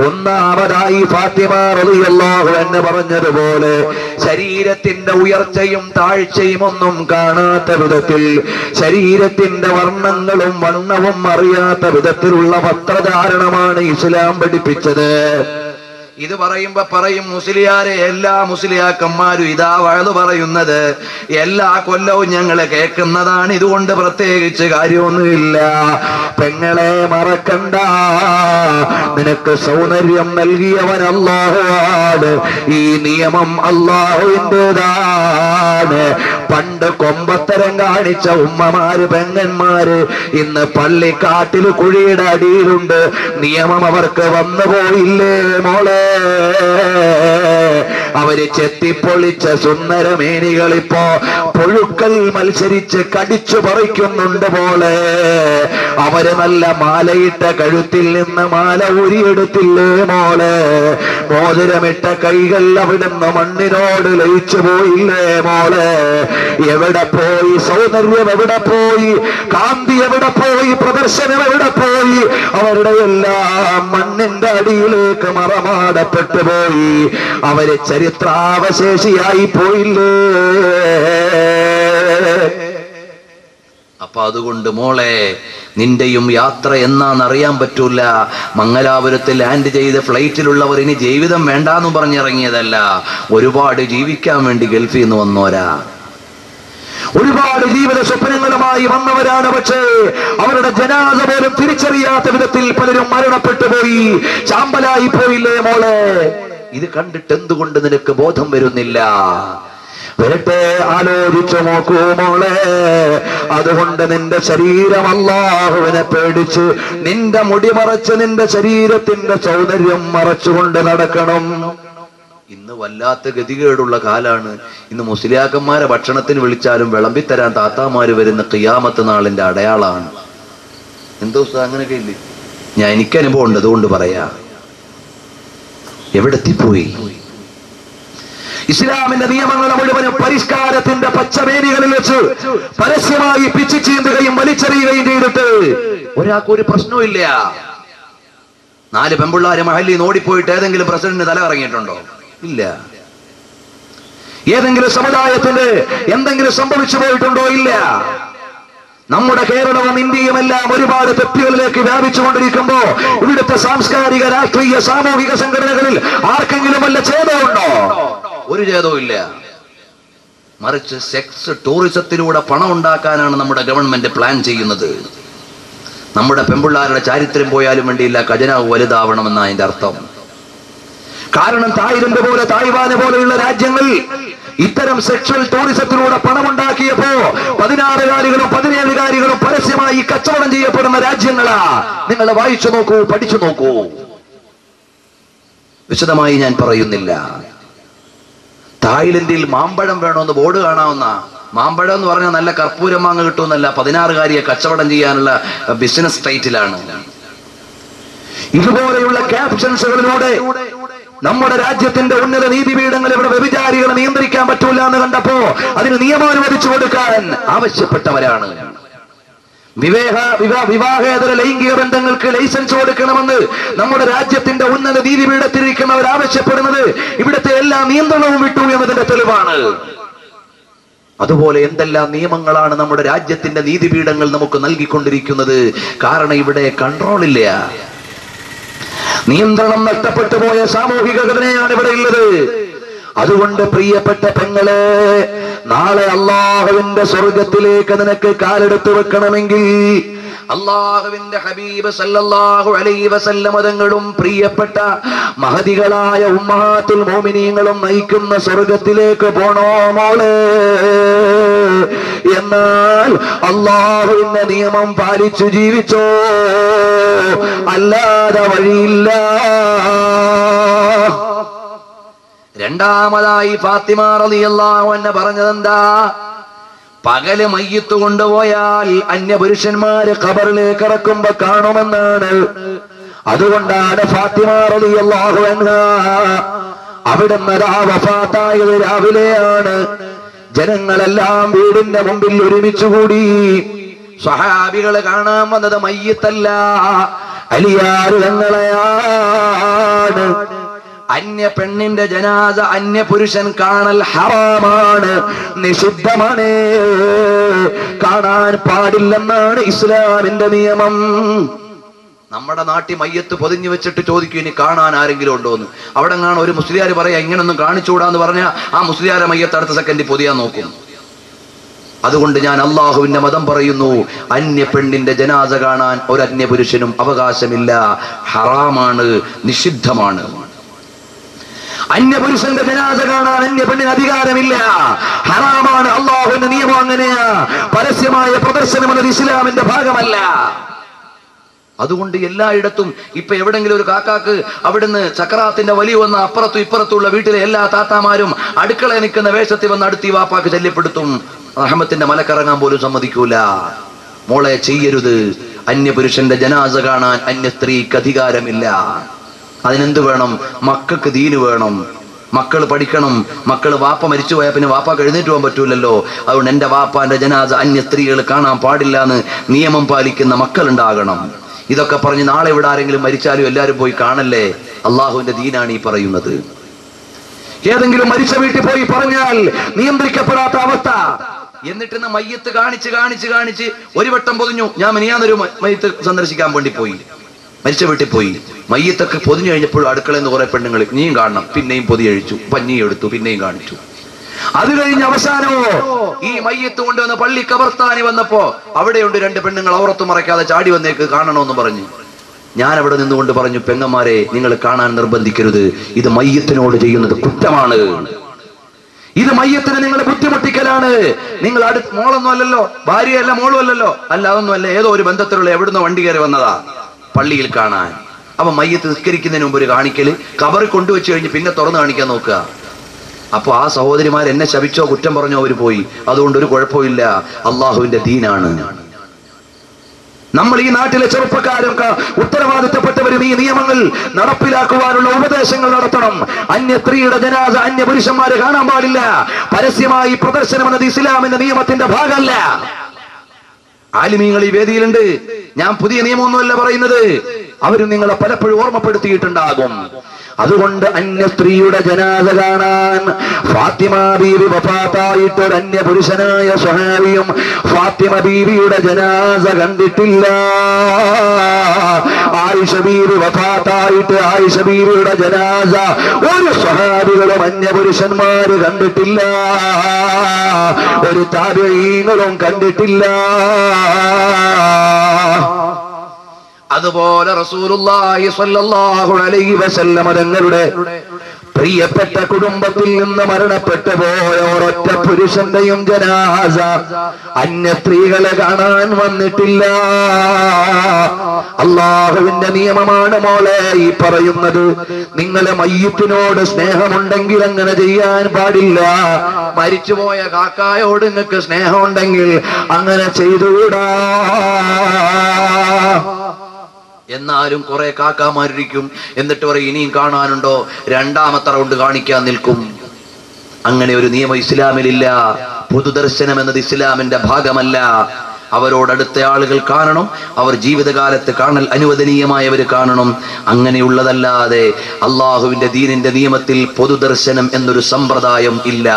ഒന്നാമതായി ഫാത്തിമ റളിയല്ലാഹു അൻഹ പറഞ്ഞതുപോലെ ശരീരത്തിന്റെ ഉയർച്ചയും താഴ്ചയും ഒന്നും കാണാത്ത വിധത്തിൽ, ശരീരത്തിന്റെ വർണ്ണങ്ങളും വണ്ണവും അറിയാത്ത വിധത്തിലുള്ള വസ്ത്രധാരണമാണ് ഇസ്ലാം പഠിപ്പിച്ചത്. ഇത് പറയുമ്പോ പറയും, മുസ്ലിയാരെ എല്ലാ മുസ്ലിയാക്കന്മാരും ഇതാ വഴുതു പറയുന്നത് എല്ലാ കൊല്ലവും ഞങ്ങള് കേൾക്കുന്നതാണ്, ഇതുകൊണ്ട് പ്രത്യേകിച്ച് കാര്യമൊന്നുമില്ല. പെങ്ങളെ മറക്കണ്ട, നിനക്ക് സൗന്ദര്യം നൽകിയവൻ അല്ലാഹുവാണ്. ഈ നിയമം അല്ലാഹുവിൻ്റെതാണ്. പണ്ട് കൊമ്പത്തരം കാണിച്ച ഉമ്മമാര് പെങ്ങന്മാര് ഇന്ന് പള്ളിക്കാട്ടിൽ കുഴിയുടെ അടിയിലുണ്ട്. നിയമം അവർക്ക് വന്നു പോയില്ലേ മോളെ? അവര് ചെത്തിപ്പൊളിച്ച സുന്ദരമേനികളിപ്പോ പുഴുക്കൾ മത്സരിച്ച് കടിച്ചു പറിക്കുന്നുണ്ട് പോലെ. അവര് നല്ല മാലയിട്ട കഴുത്തിൽ നിന്ന് മാല ഊരിയെടുത്തില്ലേ മോളെ? മോതിരമിട്ട കൈകൾ അവിടുന്ന് മണ്ണിനോട് ലയിച്ചു പോയില്ലേ മോളെ? എവിടെ പോയി സൗന്ദര്യം? എവിടെ പോയി കാന്തി? എവിടെ പോയി പ്രദർശനം? എവിടെ പോയി? അവരുടെ എല്ലാം മണ്ണിന്റെ അടിയിലേക്ക് മറമാടപ്പെട്ടു പോയി. അവര് ചരിത്രാവശേഷിയായി പോയില്ലേ? അപ്പൊ അതുകൊണ്ട് മോളെ, നിന്റെയും യാത്ര എന്നാന്നറിയാൻ പറ്റൂല. മംഗലാപുരത്ത് ലാൻഡ് ചെയ്ത് ഫ്ലൈറ്റിലുള്ളവർ ഇനി ജീവിതം വേണ്ടാന്ന് പറഞ്ഞിറങ്ങിയതല്ല, ഒരുപാട് ജീവിക്കാൻ വേണ്ടി ഗൾഫിൽ നിന്ന് വന്നോരാ. ഒരുപാട് ജീവിത സ്വപ്നങ്ങളുമായി വന്നവരാണ്. പക്ഷേ അവരുടെ ജനാസ പോലും തിരിച്ചറിയാത്ത വിധത്തിൽ പലരും മരണപ്പെട്ടു പോയി, ചാമ്പലായി പോയില്ലേ മോളെ? ഇത് കണ്ടിട്ട് എന്തുകൊണ്ട് നിനക്ക് ബോധം വരുന്നില്ല? വരട്ടെ, ആലോചിച്ചു നോക്കൂ മോളെ. അതുകൊണ്ട് നിന്റെ ശരീരം അല്ലാഹുവിനെ പേടിച്ച് നിന്റെ മുടി മറച്ച് നിന്റെ ശരീരത്തിന്റെ സൗന്ദര്യം മറച്ചുകൊണ്ട് നടക്കണം. ഇന്ന് വല്ലാത്ത ഗതികേടുള്ള കാലാണ്. ഇന്ന് മുസ്ലിയാക്കന്മാരെ ഭക്ഷണത്തിന് വിളിച്ചാലും വിളമ്പിത്തരാൻ താത്താമാര് വരുന്ന ഖിയാമത്ത് നാളിന്റെ അടയാളാണ്. എന്തോ അങ്ങനെയൊക്കെ ഇല്ലേ? എനിക്ക് അനുഭവം ഉണ്ട്, അതുകൊണ്ട് പറയാ. എവിടെത്തിപ്പോയി? ഇസ്ലാമിന്റെ നിയമങ്ങൾ മുഴുവനും പരിഷ്കാരത്തിന്റെ പച്ചവേലികളിൽ വെച്ച് പരസ്യമായി പിച്ചു ചീന്തുകയും വലിച്ചെറിയുകയും ചെയ്തിട്ട് ഒരാൾക്ക് ഒരു പ്രശ്നവും. 4 പെമ്പിള്ളാര് മഹല്ലിൽ ഓടിപ്പോയിട്ട് ഏതെങ്കിലും പ്രസിഡന്റിന് തല ഇറങ്ങിയിട്ടുണ്ടോ? ഇല്ല. ഏതെങ്കിലും സമുദായത്തിന്റെ എന്തെങ്കിലും സംഭവിച്ചു പോയിട്ടുണ്ടോ? ഇല്ല. നമ്മുടെ കേരളവും ഇന്ത്യയും എല്ലാം ഒരുപാട് തെറ്റുകളിലേക്ക് വ്യാപിച്ചുകൊണ്ടിരിക്കുമ്പോ ഇവിടുത്തെ സാംസ്കാരിക, രാഷ്ട്രീയ, സാമൂഹിക സംഘടനകളിൽ ആർക്കെങ്കിലും വല്ല ഛേദമുണ്ടോ? ഒരു ഛേദവും ഇല്ല. മറിച്ച് സെക്സ് ടൂറിസത്തിലൂടെ പണം ഉണ്ടാക്കാനാണ് നമ്മുടെ ഗവൺമെന്റ് പ്ലാൻ ചെയ്യുന്നത്. നമ്മുടെ പെമ്പിള്ളാരുടെ ചാരിത്രം പോയാലും വേണ്ടിയില്ല, ഖജനാവ് വലുതാവണമെന്ന അതിന്റെ അർത്ഥം. കാരണം തായ്ലൻഡ് പോലെ, തായ്വാന് പോലെയുള്ള രാജ്യങ്ങൾ ഇത്തരം സെക്ഷൽ ടൂറിസത്തിലൂടെ പണമുണ്ടാക്കിയപ്പോ 16കാരികളും 17കാരികളും പരസ്യമായി കച്ചവടം ചെയ്യപ്പെടുന്ന രാജ്യങ്ങളാ. നിങ്ങൾ വായിച്ചു നോക്കൂ, പഠിച്ചു നോക്കൂ. വിശദമായി ഞാൻ പറയുന്നില്ല. തായ്ലൻഡിൽ മാമ്പഴം വേണമെന്ന് ബോർഡ് കാണാവുന്ന, മാമ്പഴം എന്ന് പറഞ്ഞാൽ നല്ല കർപ്പൂരം മാങ്ങ കിട്ടുമെന്നല്ല, 16കാരിയെ കച്ചവടം ചെയ്യാനുള്ള ബിസിനസ് ടൈറ്റിലാണ്. ഇതുപോലെയുള്ള ക്യാപ്ഷൻസുകളിലൂടെ നമ്മുടെ രാജ്യത്തിന്റെ ഉന്നത നീതിപീഠങ്ങൾ ഇവിടെ വ്യഭിചാരികളെ നിയന്ത്രിക്കാൻ പറ്റൂല എന്ന് കണ്ടപ്പോ അതിന് നിയമം അനുവദിച്ചു കൊടുക്കാൻ ആവശ്യപ്പെട്ടവരാണ്. വിവാഹേതര ലൈംഗിക ബന്ധങ്ങൾക്ക് ലൈസൻസ് കൊടുക്കണമെന്ന് നമ്മുടെ രാജ്യത്തിന്റെ ഉന്നത നീതിപീഠത്തിലിരിക്കുന്നവർ ആവശ്യപ്പെടുന്നത് ഇവിടുത്തെ എല്ലാ നിയന്ത്രണവും വിട്ടു എന്നതിന്റെ തെളിവാണ്. അതുപോലെ എന്തെല്ലാം നിയമങ്ങളാണ് നമ്മുടെ രാജ്യത്തിന്റെ നീതിപീഠങ്ങൾ നമുക്ക് നൽകിക്കൊണ്ടിരിക്കുന്നത്. കാരണം ഇവിടെ കൺട്രോൾ ഇല്ല, നിയന്ത്രണം നഷ്ടപ്പെട്ടു പോയ സാമൂഹിക ഘടനയാണ് ഇവിടെ ഉള്ളത്. അതുകൊണ്ട് പ്രിയപ്പെട്ട പെങ്ങളെ, നാളെ അല്ലാഹുവിന്റെ സ്വർഗത്തിലേക്ക് നിനക്ക് കാലെടുത്തു വെക്കണമെങ്കിൽ അല്ലാഹുവിന്റെ ഹബീബ് സല്ലല്ലാഹു അലൈഹി വസല്ലം തങ്ങളും പ്രിയപ്പെട്ട മഹദികളായ ഉമ്മഹാത്തുൽ മുഅ്മിനീങ്ങളും നയിക്കുന്ന സ്വർഗത്തിലേക്ക് പോണോ മോളെ? എന്നാൽ അല്ലാഹുവിന്റെ നിയമം പാലിച്ചു ജീവിച്ചോ, അല്ലാതെ വഴിയില്ല. രണ്ടാമതായി ഫാത്തിമ റളിയല്ലാഹു അൻഹ പറഞ്ഞതെന്താ? പകല് മയ്യിത്ത് കൊണ്ടുപോയാൽ അന്യപുരുഷന്മാര് ഖബറിലേക്ക് ഇറക്കുമ്പോ കാണുമെന്നാണ്. അതുകൊണ്ടാണ് ഫാത്തിമ റളിയല്ലാഹു അൻഹ അവിടുന്ന് വഫാത്തായത് രാവിലെയാണ്. ജനങ്ങളെല്ലാം വീടിന്റെ മുമ്പിൽ ഒരുമിച്ചുകൂടി. സ്വഹാബികള് കാണാൻ വന്നത് മയ്യിത്തല്ല, അലിയാര് തങ്ങളെയാണ്. അന്യ പെണ്ണിന്റെ ജനാസ അന്യ പുരുഷൻ കാണൽ ഹറാമാണ്, നിഷിദ്ധമാണ്, കാണാൻ പാടില്ലെന്നാണ് ഇസ്ലാമിന്റെ നിയമം. നമ്മുടെ നാട്ടിൽ മയ്യത്ത് പൊതിഞ്ഞു വെച്ചിട്ട് ചോദിക്കും ഇനി കാണാൻ ആരെങ്കിലും ഉണ്ടോ എന്ന്. അവിടെ കാണാൻ ഒരു മുസ്ലിയാർ പറയാ ഇങ്ങനൊന്നും കാണിച്ചുകൂടാന്ന് പറഞ്ഞാൽ ആ മുസ്ലിയാരെ മയ്യത്ത് അടുത്ത സെക്കൻഡിൽ പൊതിയാൻ നോക്കും. അതുകൊണ്ട് ഞാൻ അള്ളാഹുവിന്റെ മതം പറയുന്നു, അന്യ പെണ്ണിന്റെ ജനാസ കാണാൻ ഒരു അന്യ പുരുഷനും അവകാശമില്ല, ഹറാമാണ്, നിഷിദ്ധമാണ്. അന്യ പുരുഷന്റെ ജനാസ കാണാൻ അന്യ പെണ്ണിന് അധികാരമില്ല, ഹറാമാണ്. അള്ളാഹുവിന്റെ നിയമം അങ്ങനെയാ. പരസ്യമായ പ്രദർശനം എന്നത് ഇസ്ലാമിന്റെ ഭാഗമല്ല. അതുകൊണ്ട് എല്ലായിടത്തും ഇപ്പൊ എവിടെങ്കിലും ഒരു കാക്കാക്ക് അവിടുന്ന് ചക്രാത്തിന്റെ വലിയ വന്ന അപ്പുറത്തും ഇപ്പുറത്തുള്ള വീട്ടിലെ എല്ലാ താത്താമാരും അടുക്കളയിൽ നിൽക്കുന്ന വേഷത്തിൽ വന്ന് അടുത്ത് ഈ വാപ്പാക്ക് ശല്യപ്പെടുത്തും. റഹ്മത്തിന്റെ മലക്കറങ്ങാൻ പോലും സമ്മതിക്കൂല. മോളെ ചെയ്യരുത്. അന്യപുരുഷന്റെ ജനാസ കാണാൻ അന്യ സ്ത്രീക്ക് അധികാരമില്ല. അതിനെന്ത് വേണം? മക്കൾക്ക് ദീന് വേണം, മക്കൾ പഠിക്കണം. മക്കള് വാപ്പ മരിച്ചു പോയാൽ പിന്നെ വാപ്പാക്ക് എഴുന്നേറ്റ് പോകാൻ പറ്റൂലല്ലോ. അതുകൊണ്ട് എന്റെ വാപ്പാന്റെ ജനാസ അന്യ സ്ത്രീകൾ കാണാൻ പാടില്ല എന്ന് നിയമം പാലിക്കുന്ന മക്കൾ ഉണ്ടാകണം. ഇതൊക്കെ പറഞ്ഞ് നാളെ ഇവിടെ ആരെങ്കിലും മരിച്ചാലും എല്ലാവരും പോയി കാണല്ലേ? അള്ളാഹുവിന്റെ ദീനാണ് ഈ പറയുന്നത്. ഏതെങ്കിലും മരിച്ച വീട്ടിൽ പോയി പറഞ്ഞാൽ നിയന്ത്രിക്കപ്പെടാത്ത അവസ്ഥ. എന്നിട്ട് മയ്യത്ത് കാണിച്ച് കാണിച്ച് കാണിച്ച് ഒരു വട്ടം പൊതിഞ്ഞു. ഞാൻ മിനിയാന്നൊരു മയ്യത്ത് സന്ദർശിക്കാൻ വേണ്ടി പോയി, മരിച്ച വീട്ടിൽ പോയി. മയ്യത്തൊക്കെ പൊതിഞ്ഞു കഴിഞ്ഞപ്പോഴും അടുക്കളയിൽ നിന്ന് കുറെ പെണ്ണുങ്ങൾ നീയും കാണണം, പിന്നെയും പൊതിയഴിച്ചു, പഞ്ഞി എടുത്തു, പിന്നെയും കാണിച്ചു. അത് കഴിഞ്ഞ് അവസാനമോ ഈ മയ്യത്ത് കൊണ്ടുവന്ന് പള്ളി കബർസ്ഥാനി വന്നപ്പോ അവിടെയുണ്ട് രണ്ട് പെണ്ണുങ്ങൾ ഔറത്ത് മറയ്ക്കാതെ ചാടി വന്നേക്ക് കാണണമെന്ന് പറഞ്ഞു. ഞാൻ അവിടെ നിന്നുകൊണ്ട് പറഞ്ഞു, പെങ്ങന്മാരെ നിങ്ങൾ കാണാൻ നിർബന്ധിക്കരുത്, ഇത് മയ്യത്തിനോട് ചെയ്യുന്നത് കുറ്റമാണ്, ഇത് മയ്യത്തിന് നിങ്ങൾ ബുദ്ധിമുട്ടിക്കലാണ്. നിങ്ങൾ മോളൊന്നും അല്ലല്ലോ, ഭാര്യയല്ല, മോളും അല്ലല്ലോ, അല്ല അതൊന്നും അല്ല, ഏതോ ഒരു ബന്ധത്തിലുള്ള എവിടുന്ന് വണ്ടി കയറി വന്നതാ പള്ളിയിൽ കാണാൻ. അപ്പൊ മയ്യത്ത് നിസ്കരിക്കുന്നതിന് മുമ്പ് ഒരു കാണിക്കല്, കബറിൽ കൊണ്ടുവച്ച് കഴിഞ്ഞ് പിന്നെ തുറന്നു കാണിക്കാൻ നോക്കുക. അപ്പൊ ആ സഹോദരിമാർ എന്നെ ശപിച്ചോ കുറ്റം പറഞ്ഞോ അവര് പോയി. അതുകൊണ്ട് ഒരു കുഴപ്പമില്ല, അള്ളാഹുവിന്റെ ദീനാണ്. നമ്മൾ ഈ നാട്ടിലെ ചെറുപ്പക്കാരും ഉത്തരവാദിത്തപ്പെട്ടവരും ഈ നിയമങ്ങൾ നടപ്പിലാക്കുവാനുള്ള ഉപദേശങ്ങൾ നടത്തണം. അന്യ സ്ത്രീയുടെ ജനാസ അന്യ പുരുഷന്മാര് കാണാൻ പാടില്ല. പരസ്യമായി പ്രദർശനം എന്നത് ഇസ്ലാമിന്റെ നിയമത്തിന്റെ ഭാഗമല്ല. ആലിമീങ്ങൾ ഈ വേദിയിലുണ്ട്. ഞാൻ പുതിയ നിയമമൊന്നുമല്ല പറയുന്നത്, അവരും നിങ്ങളെ പലപ്പോഴും ഓർമ്മപ്പെടുത്തിയിട്ടുണ്ടാകും. അതുകൊണ്ട് അന്യ സ്ത്രീയുടെ ജനാസ കാണാൻ ഫാത്തിമ ബീവി വഫാത്തായിട്ട് ഒരു അന്യ പുരുഷനായ സ്വഹാബിയും ഫാത്തിമ ബീവിയുടെ ജനാസ കണ്ടിട്ടില്ല. ആയിഷ ബീവി വഫാത്തായിട്ട് ആയിഷ ബീവിയുടെ ജനാസ ഒരു സ്വഹാബികളും അന്യ പുരുഷന്മാര് കണ്ടിട്ടില്ല, ഒരു താബഈങ്ങളും കണ്ടിട്ടില്ല. അതുപോലെ റസൂലുള്ളാഹി സ്വല്ലല്ലാഹു അലൈഹി വസല്ലം തങ്ങളുടെ പ്രിയപ്പെട്ട കുടുംബത്തിൽ നിന്ന് മരണപ്പെട്ടു പോയ ഒരൊറ്റ പുരുഷന്റെയും ജനാസ അന്യ സ്ത്രീകളെ കാണാൻ വന്നിട്ടില്ല. അള്ളാഹുവിന്റെ നിയമമാണ് മോളെ ഈ പറയുന്നത്. നിങ്ങളെ മയ്യിത്തിനോട് സ്നേഹമുണ്ടെങ്കിൽ അങ്ങനെ ചെയ്യാൻ പാടില്ല. മരിച്ചുപോയ കാക്കായോട് നിങ്ങൾക്ക് സ്നേഹമുണ്ടെങ്കിൽ അങ്ങനെ ചെയ്തുകൂടാ. എന്നാലും കുറെ കാക്കാമാരിക്കും, എന്നിട്ട് പറയും ഇനിയും കാണാനുണ്ടോ, രണ്ടാമത്തെ റൗണ്ട് കാണിക്കാൻ നിൽക്കും. അങ്ങനെ ഒരു നിയമം ഇസ്ലാമിലില്ല. പൊതുദർശനം എന്നത് ഇസ്ലാമിന്റെ ഭാഗമല്ല. അവരോടടുത്ത ആളുകൾ കാണണം, അവർ ജീവിതകാലത്ത് കാണൽ അനുവദനീയമായവര് കാണണം. അങ്ങനെയുള്ളതല്ലാതെ അള്ളാഹുവിന്റെ ദീനിന്റെ നിയമത്തിൽ പൊതുദർശനം എന്നൊരു സമ്പ്രദായം ഇല്ല.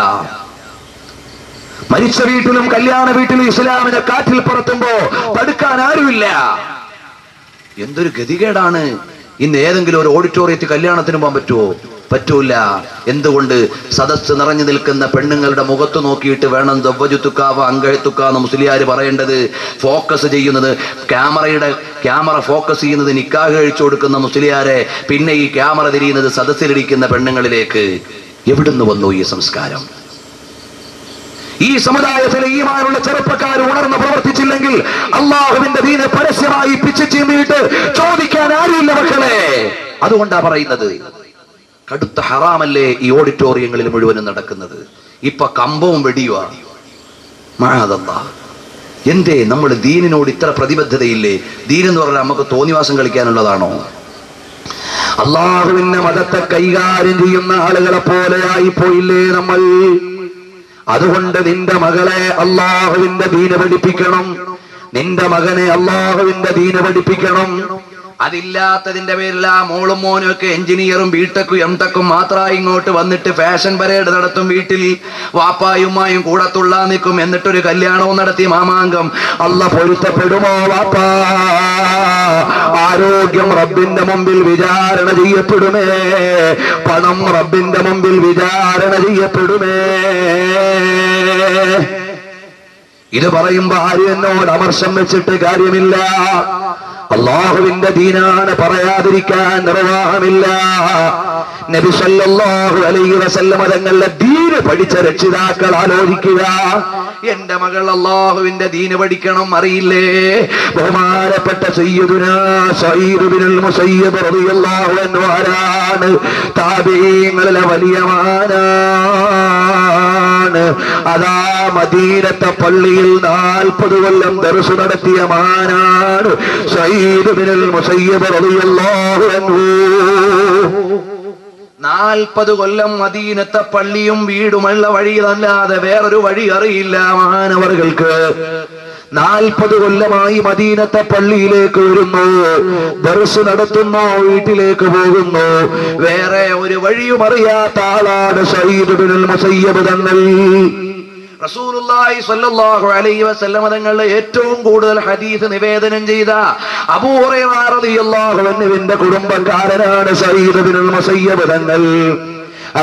മരിച്ച വീട്ടിലും കല്യാണ വീട്ടിലും ഇസ്ലാമിനെ കാറ്റിൽ പറത്തുമ്പോ തടുക്കാൻ ആരുമില്ല. എന്തൊരു ഗതികേടാണ്. ഇന്ന് ഏതെങ്കിലും ഒരു ഓഡിറ്റോറിയത്തിൽ കല്യാണത്തിന് പോകാൻ പറ്റുമോ? പറ്റൂല. എന്തുകൊണ്ട്? സദസ്സ് നിറഞ്ഞു നിൽക്കുന്ന പെണ്ണുങ്ങളുടെ മുഖത്ത് നോക്കിയിട്ട് വേണം ദവ്വജുത്തുക്കാവ അങ്കഴത്തുക്കാന്ന് മുസ്ലിയാര് പറയേണ്ടത്. ഫോക്കസ് ചെയ്യുന്നത് ക്യാമറ ഫോക്കസ് ചെയ്യുന്നത് നിക്കാഹ് കഴിച്ചു കൊടുക്കുന്ന മുസ്ലിയാരെ, പിന്നെ ഈ ക്യാമറ തിരിയുന്നത് സദസ്സിലിരിക്കുന്ന പെണ്ണുങ്ങളിലേക്ക്. എവിടുന്ന് വന്നു ഈ സംസ്കാരം? ഈ സമുദായത്തിലെ ഈമാനുള്ള ചെറുപ്പക്കാർ ഉണർന്ന് പ്രവർത്തിച്ചില്ലെങ്കിൽ അള്ളാഹുവിന്റെ ദീനെ പരസ്യമായി പിച്ചു ചീന്തിയിട്ട് ചോദിക്കാൻ ആരുമില്ല മക്കളെ. അതുകൊണ്ടാ പറയുന്നത്, കടുത്ത ഹറാമല്ലേ ഈ ഓഡിറ്റോറിയങ്ങളിൽ മുഴുവനും നടക്കുന്നത്. ഇപ്പൊ കമ്പവും വെടിയുവാ. മഅദല്ലാ. എന്തേ നമ്മൾ ദീനിനോട് ഇത്ര പ്രതിബദ്ധതയില്ലേ? ദീനെന്ന് പറഞ്ഞാൽ നമുക്ക് തോന്നിവാസം കളിക്കാനുള്ളതാണോ? അള്ളാഹുവിന്റെ മതത്തെ കൈകാര്യം ചെയ്യുന്ന ആളുകളെ പോലെ ആയി പോയില്ലേ നമ്മൾ? അതുകൊണ്ട് നിന്റെ മകളെ അള്ളാഹുവിന്റെ ദീന പഠിപ്പിക്കണം, നിന്റെ മകനെ അള്ളാഹുവിന്റെ ദീന പഠിപ്പിക്കണം. അതില്ലാത്തതിന്റെ പേരിൽ ആ മോളും മോനും ഒക്കെ എഞ്ചിനീയറും ബിടെക്കും എംടെക്കും മാത്രമായി ഇങ്ങോട്ട് വന്നിട്ട് ഫാഷൻ പരേഡ് നടത്തും. വീട്ടിൽ വാപ്പായുമായും കൂടെ തുള്ളാൻ നിൽക്കും. എന്നിട്ടൊരു കല്യാണവും നടത്തി മാമാങ്കം. അല്ല പൊരുത്തപ്പെടുമോ വാപ്പാ? ആരോഗ്യം റബ്ബിന്റെ മുമ്പിൽ വിചാരണ ചെയ്യപ്പെടുമേ. പണം റബ്ബിന്റെ മുമ്പിൽ വിചാരണ ചെയ്യപ്പെടുമേ. ഇത് പറയുമ്പോ ആരും എന്നോട് അമർഷം വെച്ചിട്ട് കാര്യമില്ല. അള്ളാഹുവിന്റെ ദീനാണ്, പറയാതിരിക്കാൻ നിർവാഹമില്ല. നബി സല്ലല്ലാഹു അലൈഹി വസല്ലം തങ്ങളുടെ ദീന് പഠിച്ച രക്ഷിതാക്കൾ ആലോചിക്കുക. എന്റെ മകൾ അള്ളാഹുവിന്റെ ദീന് പഠിക്കണം, അറിയില്ലേ? ബഹുമാനപ്പെട്ട സയ്യിദുനാ സഈദ് ഇബ്നുൽ മുസയ്യിബ് റളിയല്ലാഹു അൻഹു ആരാണ്? താബഈങ്ങളിലെ വലിയ മഹാനാണ്. അതാ മദീനത്തെ പള്ളിയിൽ 40 കൊല്ലം ദർസ് നടത്തിയ മഹാനാണ് സഈദ് ഇബ്നുൽ മുസയ്യിബ് റളിയല്ലാഹു അൻഹു. 40 കൊല്ലം മദീനത്തെ പള്ളിയും വീടുമുള്ള വഴിയല്ലാതെ വേറൊരു വഴി അറിയില്ല മഹാനവറുകൾക്ക്. 40 കൊല്ലമായി മദീനത്തെ പള്ളിയിലേക്ക് വരുന്നു, ദർസ് നടത്തുന്നു, വീട്ടിലേക്ക് പോകുന്നു. വേറെ ഒരു വഴിയും അറിയാത്ത ആളാണ് സഈദ് ഇബ്നുൽ മുസയ്യിബ് തങ്ങൾ. റസൂലുള്ളാഹി സ്വല്ലല്ലാഹു അലൈഹി വസല്ലം തങ്ങളുടെ ഏറ്റവും കൂടുതൽ ഹദീസ് നിവേദനം ചെയ്ത അബൂ ഹുറൈറ റളിയല്ലാഹു അൻഹുവിന്റെ കുടുംബക്കാരനാണ് സഈദ് ഇബ്നുൽ മുസയ്യിബ് തങ്ങൾ.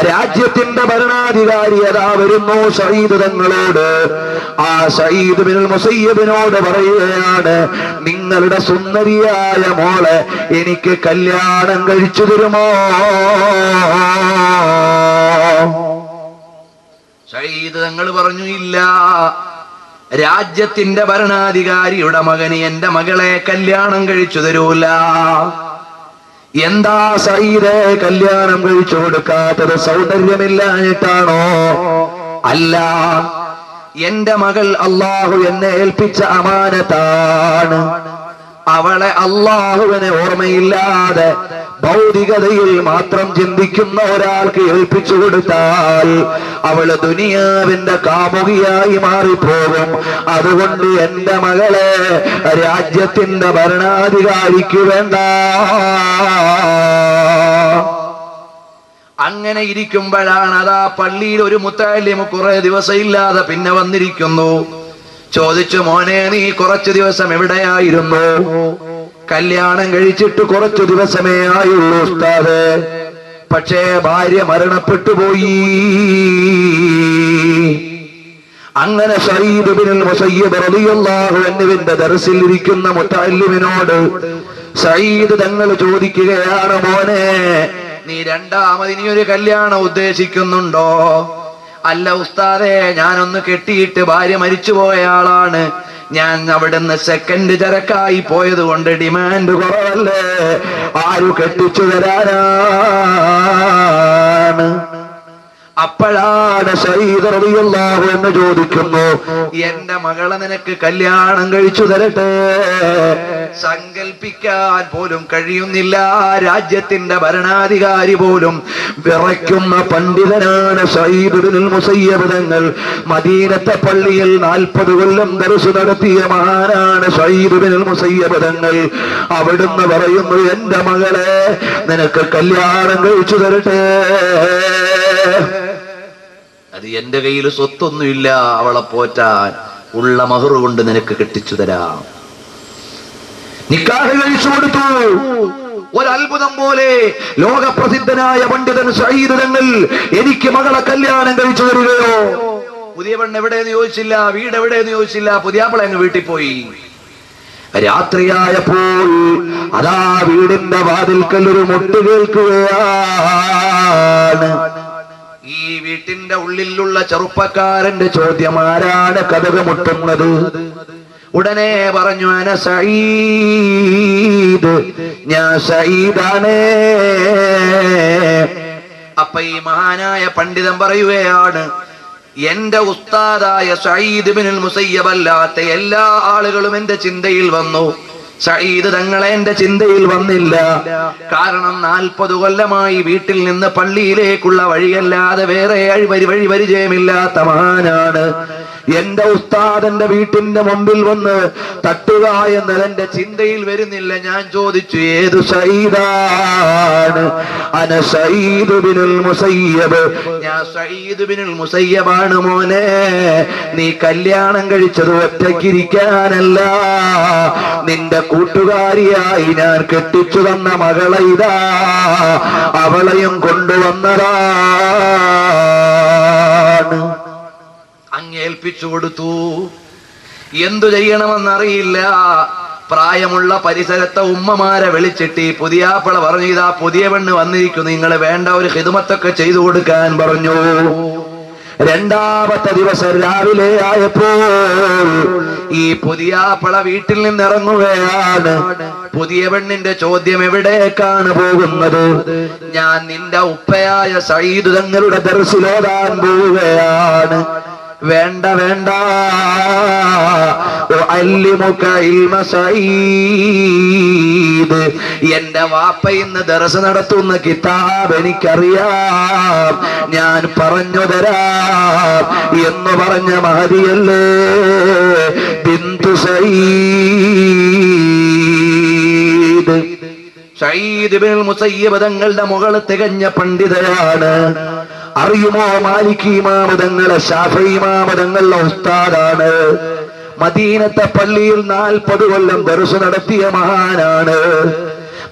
രാജ്യത്തിന്റെ ഭരണാധികാരി അതാ വരുന്നു സഈദ് തങ്ങളോട്. ആ സഈദ് ഇബ്നുൽ മുസയ്യിബിനോട് പറയുകയാണ്, നിങ്ങളുടെ സുന്ദരിയായ മോളെ എനിക്ക് കല്യാണം കഴിച്ചു തരുമോ? സഈദ് തങ്ങൾ പറഞ്ഞു, ഇല്ല, രാജ്യത്തിന്റെ ഭരണാധികാരിയുടെ മകന് എന്റെ മകളെ കല്യാണം കഴിച്ചു തരൂല. എന്താ സഈദ് കല്യാണം കഴിച്ചു കൊടുക്കാത്തത്? സൗന്ദര്യമില്ലാഞ്ഞിട്ടാണോ? അല്ല, എന്റെ മകൾ അള്ളാഹു എന്നെ ഏൽപ്പിച്ച അമാനത്താണ്. അവളെ അള്ളാഹുവിനെ ഓർമ്മയില്ലാതെ ഭൗതികതയിൽ മാത്രം ചിന്തിക്കുന്ന ഒരാൾക്ക് ഏൽപ്പിച്ചു കൊടുത്താൽ അവള് ദുനിയാവിന്റെ കാമുകിയായി മാറിപ്പോകും. അതുകൊണ്ട് എന്റെ മകളെ രാജ്യത്തിന്റെ ഭരണാധികാരിക്ക് വേണ്ട. അങ്ങനെ ഇരിക്കുമ്പോഴാണ് അതാ പള്ളിയിൽ ഒരു മുത്തഅല്ലിം കുറെ ദിവസം ഇല്ലാതെ പിന്നെ വന്നിരിക്കുന്നു. ചോദിച്ചു, മോനെ നീ കുറച്ചു ദിവസം എവിടെയായിരുന്നു? കല്യാണം കഴിച്ചിട്ട് കുറച്ചു ദിവസമേ ആയുള്ളൂ ഉസ്താദേ, പക്ഷേ ഭാര്യ മരണപ്പെട്ടു പോയി. അങ്ങനെ സഈദ് ഇബ്നുൽ മുസയ്യിബ് റളിയല്ലാഹു അൻഹുവിന്റെ ദർസിൽ ഇരിക്കുന്ന മുത്തഅല്ലിമിനോട് സഈദ് തങ്ങൾ ചോദിക്കുകയാണ്, മോനെ നീ രണ്ടാമത് ഇനിയൊരു കല്യാണം ഉദ്ദേശിക്കുന്നുണ്ടോ? അല്ല ഉസ്താദേ, ഞാനൊന്ന് കെട്ടിയിട്ട് ഭാര്യ മരിച്ചുപോയ ആളാണ്. ഞാൻ അവിടുന്ന് സെക്കൻഡ് ചരക്കായി പോയത് കൊണ്ട് ഡിമാൻഡ് കുറവല്ലേ, ആരു കെട്ടിച്ചു തരാനാണ്? അപ്പോഴാണ് സഈദ് റളിയല്ലാഹു അൻഹു ചോദിക്കുന്നു, എന്റെ മകളെ നിനക്ക് കല്യാണം കഴിച്ചു തരട്ടെ? സങ്കൽപ്പിക്കാൻ പോലും കഴിയുന്നില്ല. രാജ്യത്തിന്റെ ഭരണാധികാരി പോലും വിറയ്ക്കുന്ന പണ്ഡിതനാണ് സഈദ് ഇബ്നുൽ മുസയ്യിബ് തങ്ങൾ. മദീനത്തെ പള്ളിയിൽ 40 കൊല്ലം ദർസ് നടത്തിയ മഹാനാണ് സഈദ് ഇബ്നുൽ മുസയ്യിബ് തങ്ങൾ. അവിടുന്ന് പറയുന്നു, എന്റെ മകളെ നിനക്ക് കല്യാണം കഴിച്ചു തരട്ടെ? അത് എന്റെ കയ്യിൽ സ്വത്തൊന്നുമില്ല, അവളെ പോറ്റാൻ ഉള്ള മഹർ കൊണ്ട് നിനക്ക് കെട്ടിച്ചു തരാം. നിക്കാഹ് കഴിച്ചു കൊടുത്തു. ഒരത്ഭുതം പോലെ ലോകപ്രസിദ്ധനായ പണ്ഡിതൻ സഈദ് തങ്ങൾ എനിക്ക് മകളെ കല്യാണം കഴിച്ചു തരികയോ? പുതിയ പെണ്ണ് എവിടെയെന്ന് ചോദിച്ചില്ല, വീട് എവിടെയെന്ന് ചോദിച്ചില്ല, പുതിയാപ്പിള അങ്ങ് വീട്ടിൽ പോയി. രാത്രിയായപ്പോൾ അതാ വീടിന്റെ വാതിൽക്കൽ ഒരു മുട്ട് കേൾക്കുകയാണ്. ഈ വീട്ടിന്റെ ഉള്ളിലുള്ള ചെറുപ്പക്കാരന്റെ ചോദ്യം, ആരാണ് കതക് മുട്ടുന്നത്? ഉടനെ പറഞ്ഞു, അന സഈദ്, ഞാൻ സഈദാണ്. അപ്പൊ ഈ മഹാനായ പണ്ഡിതൻ പറയുകയാണ്, എന്റെ ഉസ്താദായ സഈദ് ഇബ്നുൽ മുസയ്യിബ് അല്ലാത്ത എല്ലാ ആളുകളും എന്റെ ചിന്തയിൽ വന്നു. സഈദ് തങ്ങളെ എന്റെ ചിന്തയിൽ വന്നില്ല. കാരണം 40 കൊല്ലമായി വീട്ടിൽ നിന്ന് പള്ളിയിലേക്കുള്ള വഴിയല്ലാതെ വേറെ വഴി പരിചയമില്ലാത്ത മഹാനാണ്. എന്റെ ഉസ്താദന്റെ വീട്ടിന്റെ മുമ്പിൽ വന്ന് തട്ടുക എന്നത് എന്റെ ചിന്തയിൽ വരുന്നില്ല. ഞാൻ ചോദിച്ചു, ഏത് സഈദാണ്? അന സഈദ് ബിനുൽ മുസയ്യബ്, ഞാൻ സഈദ് ബിനുൽ മുസയ്യബാണ് മോനെ. നീ കല്യാണം കഴിച്ചത് ഒറ്റയ്ക്കിരിക്കാനല്ല, നിന്റെ കൂട്ടുകാരിയായി ഞാൻ കെട്ടിച്ചു തന്ന മകളെ ഇതാ അവളെയും കൊണ്ടുവന്നതാണ്. അങ്ങേൽപ്പിച്ചു കൊടുത്തു. എന്തു ചെയ്യണമെന്നറിയില്ല. പ്രായമുള്ള പരിസരത്തെ ഉമ്മമാരെ വിളിച്ചിട്ട് ഈ പുതിയാപ്പള പറഞ്ഞു, ഇതാ പുതിയ പെണ്ണ് വന്നിരിക്കുന്നു, നിങ്ങൾ വേണ്ട ഒരു ഖിദ്മത്തൊക്കെ ചെയ്തു കൊടുക്കാൻ പറഞ്ഞു. രണ്ടാമത്തെ ദിവസം രാവിലെ ആയപ്പോൾ ഈ പുതിയാപ്പള വീട്ടിൽ നിന്നിറങ്ങുകയാണ്. പുതിയ പെണ്ണിന്റെ ചോദ്യം, എവിടേക്കാണ് പോകുന്നത്? ഞാൻ നിന്റെ ഉപ്പയായ സഈദ് തങ്ങളുടെ ദർസിലോതാൻ പോവുകയാണ്. വേണ്ട വേണ്ട, സഈദ്, എന്റെ വാപ്പ ഇന്ന് ദർസ് നടത്തുന്ന കിതാബ് എനിക്കറിയാം, ഞാൻ പറഞ്ഞു തരാം എന്ന് പറഞ്ഞ മഹദിയല്ലേ ബിന്തു സഈദ്. സഈദ് ഇബ്നുൽ മുസയ്യിബ് തങ്ങളുടെ മകൾ തികഞ്ഞ പണ്ഡിതയാണ്. അറിയുമോ, മാലിക് ഇമാം തങ്ങളെ ശാഫിഈ ഇമാം തങ്ങളുടെ ഉസ്താദാണ്. മദീനത്തെ പള്ളിയിൽ 40 കൊല്ലം ദർസ് നടത്തിയ മഹാനാണ്.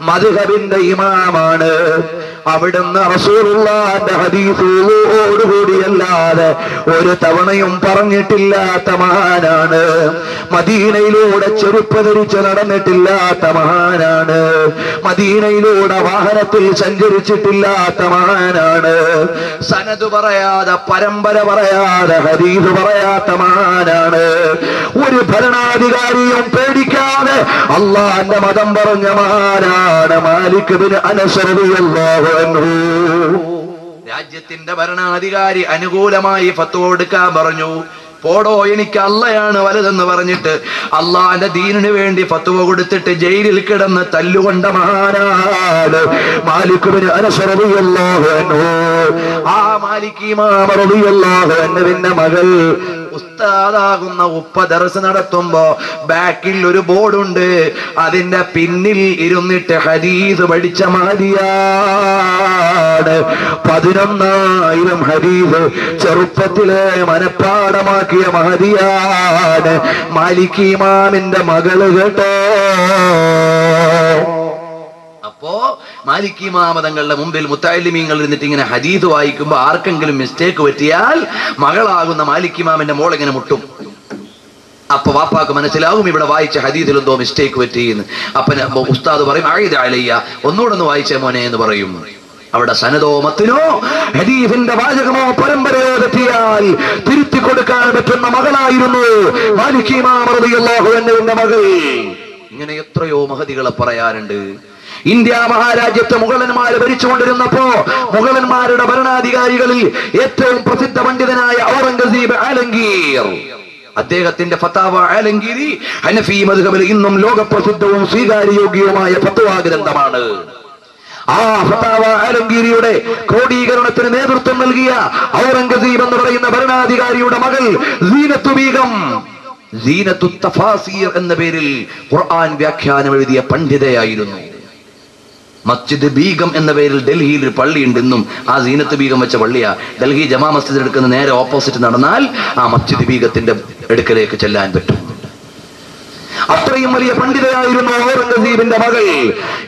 മദ്ഹബിന്റെ ഇമാമാണ്. അവിടുന്ന് റസൂലുള്ളാഹിന്റെ ഹദീസോടുകൂടിയല്ലാതെ ഒരു തവണയും പറഞ്ഞിട്ടില്ലാത്ത മഹാനാണ്. മദീനയിലൂടെ ചെരുപ്പ് ധരിച്ച് നടന്നിട്ടില്ലാത്ത മഹാനാണ്. മദീനയിലൂടെ വാഹനത്തിൽ സഞ്ചരിച്ചിട്ടില്ലാത്ത മഹാനാണ്. സനദ് പറയാതെ, പരമ്പര പറയാതെ, ഹദീസ് പറയാത്ത മഹാനാണ്. ഒരു ഭരണാധികാരിയും പേടിക്കാതെ അള്ളാന്റെ മതം പറഞ്ഞ മഹാനാണ് മാലിക് ബിൻ അനസ് റളിയല്ലാഹു അൻഹു. രാജ്യത്തിന്റെ ഭരണാധികാരി അനുകൂലമായി ഫത്വ കൊടുക്കാൻ പറഞ്ഞു. പോടോ, എനിക്ക് അള്ളയാണ് വലുതെന്ന് പറഞ്ഞിട്ട് അള്ളാന്റെ ദീനിന് വേണ്ടി ഫത്വ കൊടുത്തിട്ട് ജയിലിൽ കിടന്ന് തല്ലുകൊണ്ട മഹാനാണ് മാലിക് ബിൻ അനസ് റളിയല്ലാഹു അൻഹു. ആ മാലിക് ഇമാം റളിയല്ലാഹു അൻഹുവിന്റെ മകൾ ഉസ്താദാകുന്ന ഉപ്പ ദർസ് നടത്തുമ്പോ ബാക്കിൽ ഒരു ബോർഡുണ്ട്. അതിന്റെ പിന്നിൽ ഇരുന്നിട്ട് ഹദീസ് പഠിച്ച മഹദിയാണ്. 11,000 ഹദീസ് ചെറുപ്പത്തിലെ മനപ്പാടമാക്കിയ മഹദിയാണ് മാലിക് ഇമാമിന്റെ മകള് കേട്ടോ. അപ്പോ മാലിക് ഇമാം തങ്ങളുടെ മുമ്പിൽ മുത്തഅല്ലിമീങ്ങൾ ഇരുന്നിട്ട് ഇങ്ങനെ ഹദീസ് വായിക്കുമ്പോ ആർക്കെങ്കിലും മിസ്റ്റേക്ക് പറ്റിയാൽ മകളാകുന്ന മാലിക് ഇമാമിന്റെ മോൾ ഇങ്ങനെ മുട്ടും. അപ്പൊ വാപ്പാക്ക് മനസ്സിലാവും ഇവിടെ വായിച്ച ഹദീസിൽ എന്തോ മിസ്റ്റേക്ക് പറ്റിയെന്ന്. അപ്പന് ഉസ്താദ് പറയും, ആയിദ അലയ്യ, ഒന്നുകൂടെ ഒന്ന് വായിച്ചേ മോനെ എന്ന് പറയും. അവിടെ സനദോ മത്തിനോ ഹദീസിന്റെ വാചകമോ പരമ്പരയോ തെറ്റിയാൽ തിരുത്തി കൊടുക്കാൻ പറ്റുന്ന മകളായിരുന്നു മാലിക് ഇമാം റളിയല്ലാഹു അൻഹുവിന്റെ മകൾ. ഇങ്ങനെ എത്രയോ മഹദികളെ പറയാനുണ്ട്. ഇന്ത്യ മഹാരാജ്യത്തെ മുഗളന്മാരെ ഭരിച്ചുകൊണ്ടിരുന്നപ്പോ മുഗളന്മാരുടെ ഭരണാധികാരികളിൽ ഏറ്റവും പ്രസിദ്ധ പണ്ഡിതനായ ഔറംഗസീബ് ആലംഗീർ, അദ്ദേഹത്തിന്റെ ഫത്താവ ആലംഗീരി ഹനഫി മദ്ഹബിൽ ഇന്നും ലോകപ്രസിദ്ധവും സ്വീകാര്യയോഗ്യവുമായ ഫത്വാ ഗ്രന്ഥമാണ്. ആ ഫത്താവ ആലംഗീരിയുടെ ക്രോഡീകരണത്തിന് നേതൃത്വം നൽകിയ ഔറംഗസീബ് എന്ന് പറയുന്ന ഭരണാധികാരിയുടെ മകൾ സീനത്തു ബീഗം, സീനത്തു തഫാസീർ എന്ന പേരിൽ ഖുർആൻ വ്യാഖ്യാനം എഴുതിയ പണ്ഡിതയായിരുന്നു. മസ്ജിദ് ബീഗം എന്ന പേരിൽ ഡൽഹിയിൽ ഒരു പള്ളിയുണ്ട്. ഇന്നും ആ സീനത്ത് ബീഗം വെച്ച പള്ളിയാ. ഡൽഹി ജമാ മസ്ജിദ് എടുക്കുന്ന നേരെ ഓപ്പോസിറ്റ് നടന്നാൽ ആ മസ്ജിദ് ബീഗത്തിന്റെ അടുക്കലേക്ക് ചെല്ലാൻ പറ്റും. അത്രയും വലിയ പണ്ഡിതയായിരുന്നു ഔറംഗസീബിന്റെ മകൾ.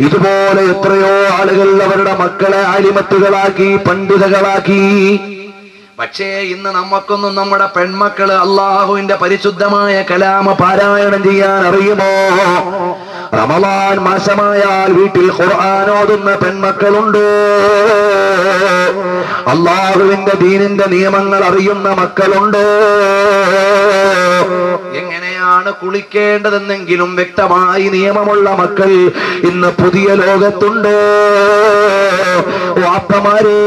ഇതുപോലെ എത്രയോ ആളുകൾ അവരുടെ മക്കളെ ആലിമത്തുകളാക്കി, പണ്ഡിതകളാക്കി. പക്ഷേ ഇന്ന് നമുക്കൊന്നും നമ്മുടെ പെൺമക്കള് അള്ളാഹുവിന്റെ പരിശുദ്ധമായ കലാമ പാരായണം ചെയ്യാൻ അറിയുമോ? റമളാൻ മാസമായാൽ വീട്ടിൽ ഖുർആൻ ഓതുന്ന പെൺമക്കളുണ്ട്. അള്ളാഹുവിന്റെ ദീനിന്റെ നിയമങ്ങൾ അറിയുന്ന മക്കളുണ്ട്. എങ്ങനെയാണ് കുളിക്കേണ്ടതെന്നെങ്കിലും വ്യക്തമായി നിയമമുള്ള മക്കൾ ഇന്ന് പുതിയ ലോകത്തുണ്ട്. വാപ്പമാരെ,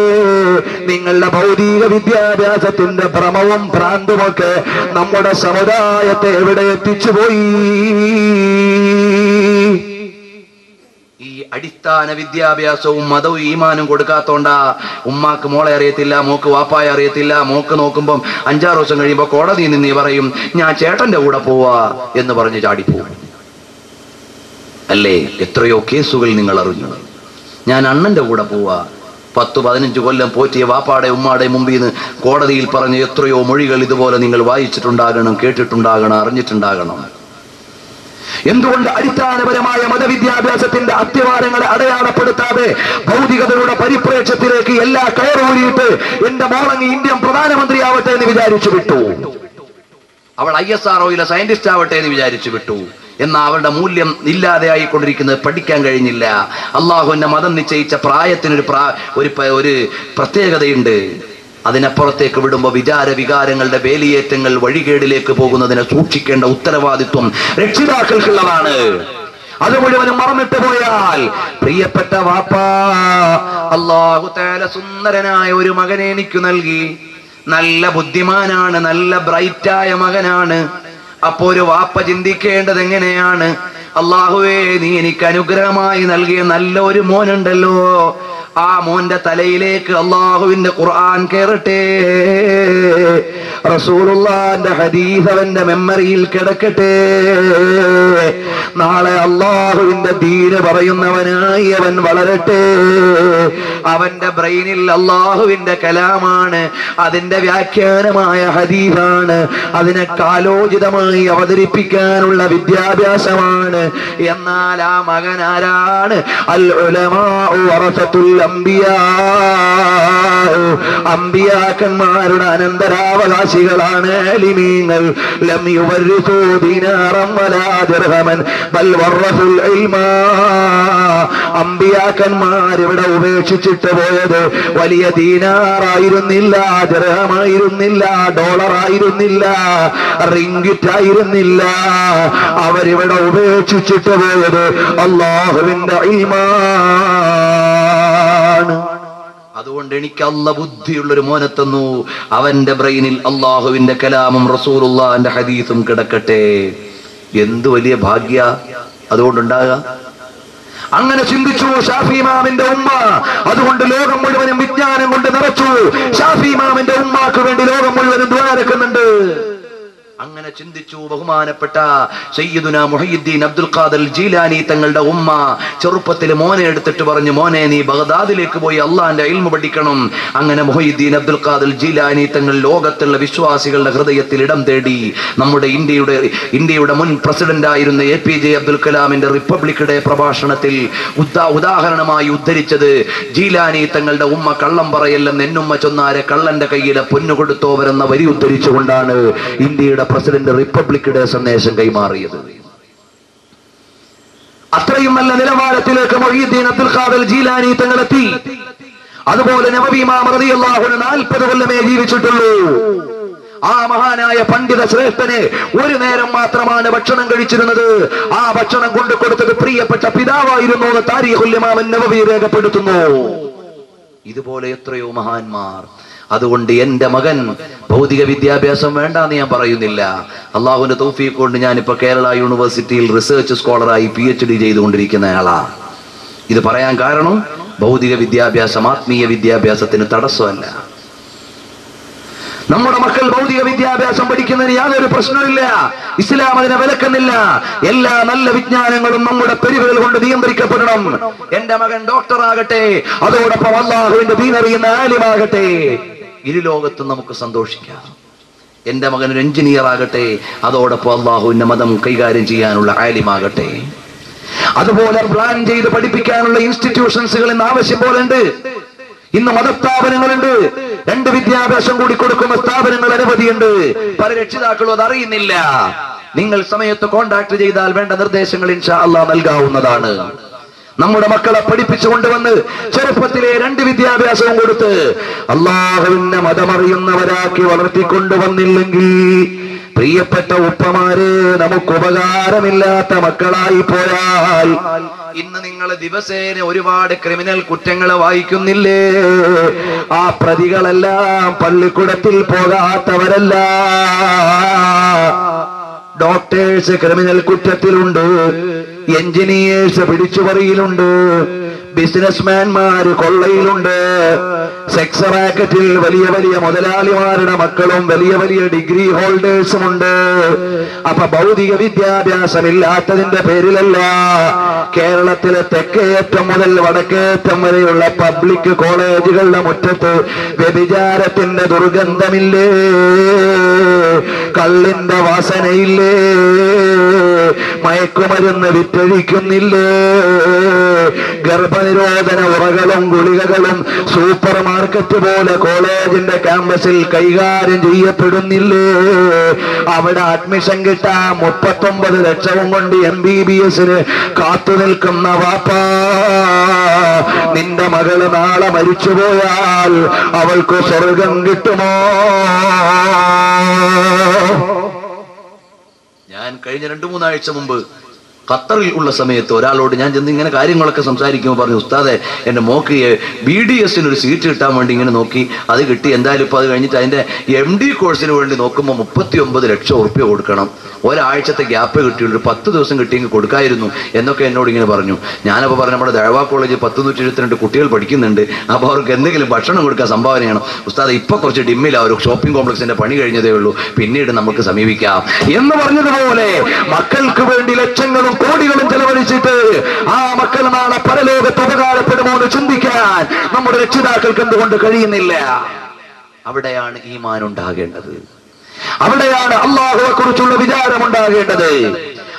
നിങ്ങളുടെ ഭൗതിക വിദ്യാഭ്യാസത്തിന്റെ ഭ്രമവും ഭ്രാന്തുമൊക്കെ നമ്മുടെ സമുദായത്തെ എവിടെ എത്തിച്ചുപോയി? അടിസ്ഥാന വിദ്യാഭ്യാസവും മതവും ഈമാനും കൊടുക്കാത്തോണ്ടാ ഉമ്മാക്ക് മോളെ അറിയത്തില്ല, മോക്ക് വാപ്പായ അറിയത്തില്ല. മോക്ക് നോക്കുമ്പം 5-6 ദിവസം കഴിയുമ്പോ കോടതിയിൽ നിന്ന് പറയും ഞാൻ ചേട്ടന്റെ കൂടെ പോവാ എന്ന് പറഞ്ഞ് ചാടിപ്പോവും. അല്ലേ? എത്രയോ കേസുകൾ നിങ്ങൾ അറിഞ്ഞു. ഞാൻ അണ്ണന്റെ കൂടെ പോവാ. 10-15 കൊല്ലം പോറ്റിയ വാപ്പാടെ ഉമ്മാടെ മുമ്പിൽ നിന്ന് കോടതിയിൽ പറഞ്ഞ എത്രയോ മൊഴികൾ ഇതുപോലെ നിങ്ങൾ വായിച്ചിട്ടുണ്ടാകണം, കേട്ടിട്ടുണ്ടാകണം, അറിഞ്ഞിട്ടുണ്ടാകണം. എന്തുകൊണ്ട് അടിസ്ഥാനപരമായ മതവിദ്യാഭ്യാസത്തിന്റെ അത്യവാരങ്ങളെ അടയാളപ്പെടുത്താതെ ഭൗതികതയുടെ പരിപ്രേക്ഷ്യത്തിലേക്ക് എല്ലാ കയറൂരിയിട്ട് എന്റെ മോളങ്ങി ഇന്ത്യൻ പ്രധാനമന്ത്രിയാവട്ടെ എന്ന് വിചാരിച്ചു വിട്ടു, അവൾ ISROയിലെ സയന്റിസ്റ്റ് ആവട്ടെ എന്ന് വിചാരിച്ചു വിട്ടു. എന്നാൽ അവരുടെ മൂല്യം ഇല്ലാതെ ആയിക്കൊണ്ടിരിക്കുന്നത് പഠിക്കാൻ കഴിഞ്ഞില്ല. അള്ളാഹുവിന്റെ മതം നിശ്ചയിച്ച പ്രായത്തിനൊരു ഒരു പ്രത്യേകതയുണ്ട്. അതിനപ്പുറത്തേക്ക് വിടുമ്പോൾ വികാരങ്ങളുടെ വേലിയേറ്റങ്ങൾ വഴികേടിലേക്ക് പോകുന്നതിനെ സൂക്ഷിക്കേണ്ട ഉത്തരവാദിത്വം രക്ഷിതാക്കൾക്കുള്ളതാണ്. അത് മുഴുവനും മറന്നിട്ട് പോയാൽ പ്രിയപ്പെട്ട വാപ്പാ, അല്ലാഹു തആല സുന്ദരനായ ഒരു മകനെ എനിക്ക് നൽകി. നല്ല ബുദ്ധിമാനാണ്, നല്ല ബ്രൈറ്റായ മകനാണ്. അപ്പോ ഒരു വാപ്പ ചിന്തിക്കേണ്ടത് എങ്ങനെയാണ്? അല്ലാഹുവേ, നീ എനിക്ക് അനുഗ്രഹമായി നൽകിയ നല്ല ഒരു മോനുണ്ടല്ലോ, ആ മോന്റെ തലയിലേക്ക് അള്ളാഹുവിന്റെ ഖുർആൻ കേറട്ടെ, റസൂലുള്ളാഹിന്റെ ഹദീസ് അവന്റെ മെമ്മറിയിൽ കിടക്കട്ടെ. നാളെ അള്ളാഹുവിന്റെ ദീന് പറയുന്നവനായി അവൻ വളരട്ടെ. അവന്റെ ബ്രെയിനിൽ അള്ളാഹുവിന്റെ കലാമാണ്, അതിന്റെ വ്യാഖ്യാനമായ ഹദീസാണ്, അതിനെ കാലോചിതമായി അവതരിപ്പിക്കാനുള്ള വിദ്യാഭ്യാസമാണ്. എന്നാൽ ആ മകൻ ആരാണ്? അൽ ഉലമാഉ വറസത്തുൽ അംബിയാ, അംബിയാക്കന്മാരുടെ അനന്തരാവകാശികളാണ് ആലിമീങ്ങൾ. ലം യുവരിസു ദിനാറൻ വലാ ദിർഹമൻ ബൽ വറസുൽ ഇൽമാ. അംബിയാക്കന്മാർ ഇവിടെ ഉപേക്ഷിച്ചിട്ട് പോയത് വലിയ ദീനാറായിരുന്നില്ല, ദിർഹമായിരുന്നില്ല, ഡോളറായിരുന്നില്ല, റിംഗിറ്റ് ആയിരുന്നില്ല. അവരിവിടെ ഉപേക്ഷിച്ചിട്ട് പോയത് അല്ലാഹുവിന്റെ ഇൽമാണ്. അതുകൊണ്ട് എനിക്ക് അല്ലാഹ് ബുദ്ധിയുള്ളൊരു മോനെ തന്നു, അവന്റെ ബ്രെയിനിൽ അള്ളാഹുവിന്റെ കലാമും റസൂലുള്ളാഹിന്റെ ഹദീസും കിടക്കട്ടെ. എന്ത് വലിയ ഭാഗ്യ അതുകൊണ്ടുണ്ടാകുക. അങ്ങനെ ചിന്തിച്ചു ഷാഫി ഇമാമിന്റെ ഉമ്മ. അതുകൊണ്ട് ലോകം മുഴുവനും വിജ്ഞാനം കൊണ്ട് നിറച്ചു. ഷാഫി ഇമാമിന്റെ ഉമ്മാക്ക് വേണ്ടി ലോകം മുഴുവനും ദുആ നടക്കുന്നുണ്ട്. അങ്ങനെ ചിന്തിച്ചു ബഹുമാനപ്പെട്ട സയ്യിദുനാ മുഹയ്യിദ്ദീൻ അബ്ദുൽ ഖാദിർ ജീലാനി തങ്ങളുടെ ഉമ്മ. ചെറുപ്പത്തിൽ മോനെ എടുത്തിട്ട് പറഞ്ഞു, മോനെ നീ ബഗ്ദാദിലേക്ക് പോയി അള്ളാന്റെ ഇൽമു പഠിക്കണം. അങ്ങനെ മുഹയ്യിദ്ദീൻ അബ്ദുൽ ഖാദിർ ജീലാനി തങ്ങൾ ലോകത്തുള്ള വിശ്വാസികളുടെ ഹൃദയത്തിൽ ഇടം തേടി. നമ്മുടെ ഇന്ത്യയുടെ മുൻ പ്രസിഡന്റ് ആയിരുന്ന APJ അബ്ദുൽ കലാമിന്റെ റിപ്പബ്ലിക് ഡേ പ്രഭാഷണത്തിൽ ഉദാഹരണമായി ഉദ്ധരിച്ചത് ജീലാനി തങ്ങളുടെ ഉമ്മ കള്ളം പറയല്ലെന്ന് എന്നുമ്മ ചൊന്നാരെ കള്ളന്റെ കയ്യിലെ പൊന്നു കൊടുത്തോവരെന്ന വരി ഉദ്ധരിച്ചുകൊണ്ടാണ് ഇന്ത്യയുടെ പ്രസിഡന്റ് റിപ്പബ്ലിക് ഡേ സന്ദേശം കൈമാറിയത്. അത്രയും നല്ല നിലവാരത്തിലേക്ക് മുഹയ്യിദ്ദീൻ അബ്ദുൽ ഖാദിർ ജീലാനി തങ്ങളെത്തി. അതുപോലെ നബവി ഇമാം റളിയല്ലാഹു അൻഹു 40 കൊല്ലമേ ജീവിച്ചിട്ടുള്ളൂ. ആ മഹാനായ പണ്ഡിത ശ്രേഷ്ഠന് ഒരു നേരം മാത്രമാണ് ഭക്ഷണം കഴിച്ചിരുന്നത്. ആ ഭക്ഷണം കൊണ്ടു കൊടുത്തത് പ്രിയപ്പെട്ട പിതാവായിരുന്നു എന്ന് താരീഖുൽ ഇമാം നബവി രേഖപ്പെടുത്തുന്നു. ഇതുപോലെ എത്രയോ മഹാന്മാർ. അതുകൊണ്ട് എന്റെ മകൻ ഭൗതിക വിദ്യാഭ്യാസം വേണ്ടാന്ന് ഞാൻ പറയുന്നില്ല. അള്ളാഹുവിന്റെ തൗഫീഖ് കൊണ്ട് ഞാനിപ്പോ കേരള യൂണിവേഴ്സിറ്റിയിൽ റിസർച്ച് സ്കോളറായി PhD ചെയ്തുകൊണ്ടിരിക്കുന്ന ആളാ. ഇത് പറയാൻ കാരണം ഭൗതിക വിദ്യാഭ്യാസം ആത്മീയ വിദ്യാഭ്യാസത്തിന് തടസ്സമല്ല. നമ്മുടെ മക്കൾ ഭൗതിക വിദ്യാഭ്യാസം പഠിക്കുന്നതിന് യാതൊരു പ്രശ്നമില്ല. ഇസ്ലാം അതിനെ വിലക്കുന്നില്ല. എല്ലാ നല്ല വിജ്ഞാനങ്ങളും നമ്മുടെ പെരുവുകൾ കൊണ്ട് നിയന്ത്രിക്കപ്പെടണം. എന്റെ മകൻ ഡോക്ടറാകട്ടെ, അതോടൊപ്പം അള്ളാഹുവിന്റെ ദീൻ അറിയുന്ന ആലിമാകട്ടെ. ഇരുലോകത്തും നമുക്ക് സന്തോഷിക്കാം. എന്റെ മകൻ ഒരു എഞ്ചിനീയർ ആകട്ടെ, അതോടൊപ്പം അള്ളാഹുവിന്റെ മതം കൈകാര്യം ചെയ്യാനുള്ള ആലിമാകട്ടെ. അതുപോലെ പ്ലാൻ ചെയ്ത് പഠിപ്പിക്കാനുള്ള ഇൻസ്റ്റിറ്റ്യൂഷൻസുകൾ ഇന്ന് ആവശ്യം പോലെ ഉണ്ട്. ഇന്ന് മതസ്ഥാപനങ്ങളുണ്ട്. 2 വിദ്യാഭ്യാസം കൂടി കൊടുക്കുന്ന സ്ഥാപനങ്ങൾ അനവധിയുണ്ട്. പല രക്ഷിതാക്കളും അത് അറിയുന്നില്ല. നിങ്ങൾ സമയത്ത് കോണ്ടാക്ട് ചെയ്താൽ വേണ്ട നിർദ്ദേശങ്ങൾ ഇൻഷാ അല്ലാഹ് നൽകാവുന്നതാണ്. നമ്മുടെ മക്കളെ പഠിപ്പിച്ചു കൊണ്ടുവന്ന് ചെറുപ്പത്തിലെ 2 വിദ്യാഭ്യാസവും കൊടുത്ത് അള്ളാഹുവിന്റെ മതമറിയുന്നവരാക്കി വളർത്തിക്കൊണ്ടുവന്നില്ലെങ്കിൽ പ്രിയപ്പെട്ട ഉപ്പമാരെ, നമുക്ക് ഉപകാരമില്ലാത്ത മക്കളായി പോയാൽ ഇന്ന് നിങ്ങൾ ദിവസേന ഒരുപാട് ക്രിമിനൽ കുറ്റങ്ങൾ വായിക്കുന്നില്ലേ? ആ പ്രതികളെല്ലാം പള്ളിക്കൂടത്തിൽ പോകാത്തവരല്ല, ഡോക്ടേഴ്സ് ക്രിമിനൽ കുറ്റത്തിലുണ്ട്, എഞ്ചിനീയേഴ്സ് പിടിച്ചുപറിയിലുണ്ട്, ബിസിനസ്മാൻമാര് കൊള്ളയിലുണ്ട്, സെക്സ് റാക്കറ്റിൽ വലിയ വലിയ മുതലാളിമാരുടെ മക്കളും വലിയ വലിയ ഡിഗ്രി ഹോൾഡേഴ്സും ഉണ്ട്. അപ്പൊ ഭൗതിക വിദ്യാഭ്യാസമില്ലാത്തതിന്റെ പേരിലല്ല, കേരളത്തിലെ തെക്കേറ്റം മുതൽ വടക്കേറ്റം വരെയുള്ള പബ്ലിക് കോളേജുകളുടെ മുറ്റത്ത് വ്യഭിചാരത്തിന്റെ ദുർഗന്ധമില്ലേ, കള്ളിന്റെ വാസനയില്ലേ, മയക്കുമരുന്ന് വിറ്റഴിക്കുന്നില്ലേ, ഗർഭനിരോധന ഉറകളും ഗുളികകളും സൂപ്പർ മാർക്കറ്റ് പോലെ കോളേജിന്റെ ക്യാമ്പസിൽ കൈകാര്യം ചെയ്യപ്പെടുന്നില്ലേ, അവിടെ അഡ്മിഷൻ കിട്ടാൻ 39 ലക്ഷവും കൊണ്ട് MBBS കാത്തു നിൽക്കുന്ന വാപ്പാ, നിന്റെ മകള് നാളെ മരിച്ചുപോയാൽ അവൾക്ക് സ്വർഗം കിട്ടുമോ? ഞാൻ കഴിഞ്ഞ 2-3 ആഴ്ച മുമ്പ് ഖത്തറിൽ ഉള്ള സമയത്ത് ഒരാളോട് ഞാൻ ചെന്ന് ഇങ്ങനെ കാര്യങ്ങളൊക്കെ സംസാരിക്കുമ്പോൾ പറഞ്ഞു, ഉസ്താദെ എൻ്റെ മോക്ക് BDS ഒരു സീറ്റ് കിട്ടാൻ വേണ്ടി ഇങ്ങനെ നോക്കി, അത് കിട്ടി. എന്തായാലും ഇപ്പം അത് കഴിഞ്ഞിട്ട് അതിൻ്റെ MD കോഴ്സിന് വേണ്ടി നോക്കുമ്പോൾ 39 ലക്ഷം ഉറുപ്പ്യ കൊടുക്കണം, ഒരാഴ്ചത്തെ ഗ്യാപ്പ് കിട്ടിയുള്ളൂ, 10 ദിവസം കിട്ടിയെങ്കിൽ കൊടുക്കായിരുന്നു എന്നൊക്കെ എന്നോട് ഇങ്ങനെ പറഞ്ഞു. ഞാനപ്പോൾ പറഞ്ഞു, നമ്മുടെ ദഴവാ കോളേജ് 172 കുട്ടികൾ പഠിക്കുന്നുണ്ട്, അപ്പോൾ അവർക്ക് എന്തെങ്കിലും ഭക്ഷണം കൊടുക്കാൻ സംഭാവനയാണ് ഉസ്താദ്, ഇപ്പോൾ കുറച്ച് ഡിമ്മില്ല, ഒരു ഷോപ്പിംഗ് കോംപ്ലക്സിന്റെ പണി കഴിഞ്ഞതേ ഉള്ളൂ, പിന്നീട് നമുക്ക് സമീപിക്കാം എന്ന് പറഞ്ഞതുപോലെ മക്കൾക്ക് വേണ്ടി ലക്ഷങ്ങളും കോടികളും ചെലവഴിച്ചിട്ട് ആ മക്കൾ നാളെ പരലോകത്ത് ഉപകാരപ്പെടുമോ എന്ന് ചിന്തിക്കാൻ നമ്മുടെ രക്ഷിതാക്കൾക്ക് എന്തുകൊണ്ട് കഴിയുന്നില്ല? അവിടെയാണ് ഈമാൻ ഉണ്ടാകേണ്ടത്, അവിടെയാണ് അല്ലാഹുവെ കുറിച്ചുള്ള വിചാരം ഉണ്ടാകേണ്ടത്.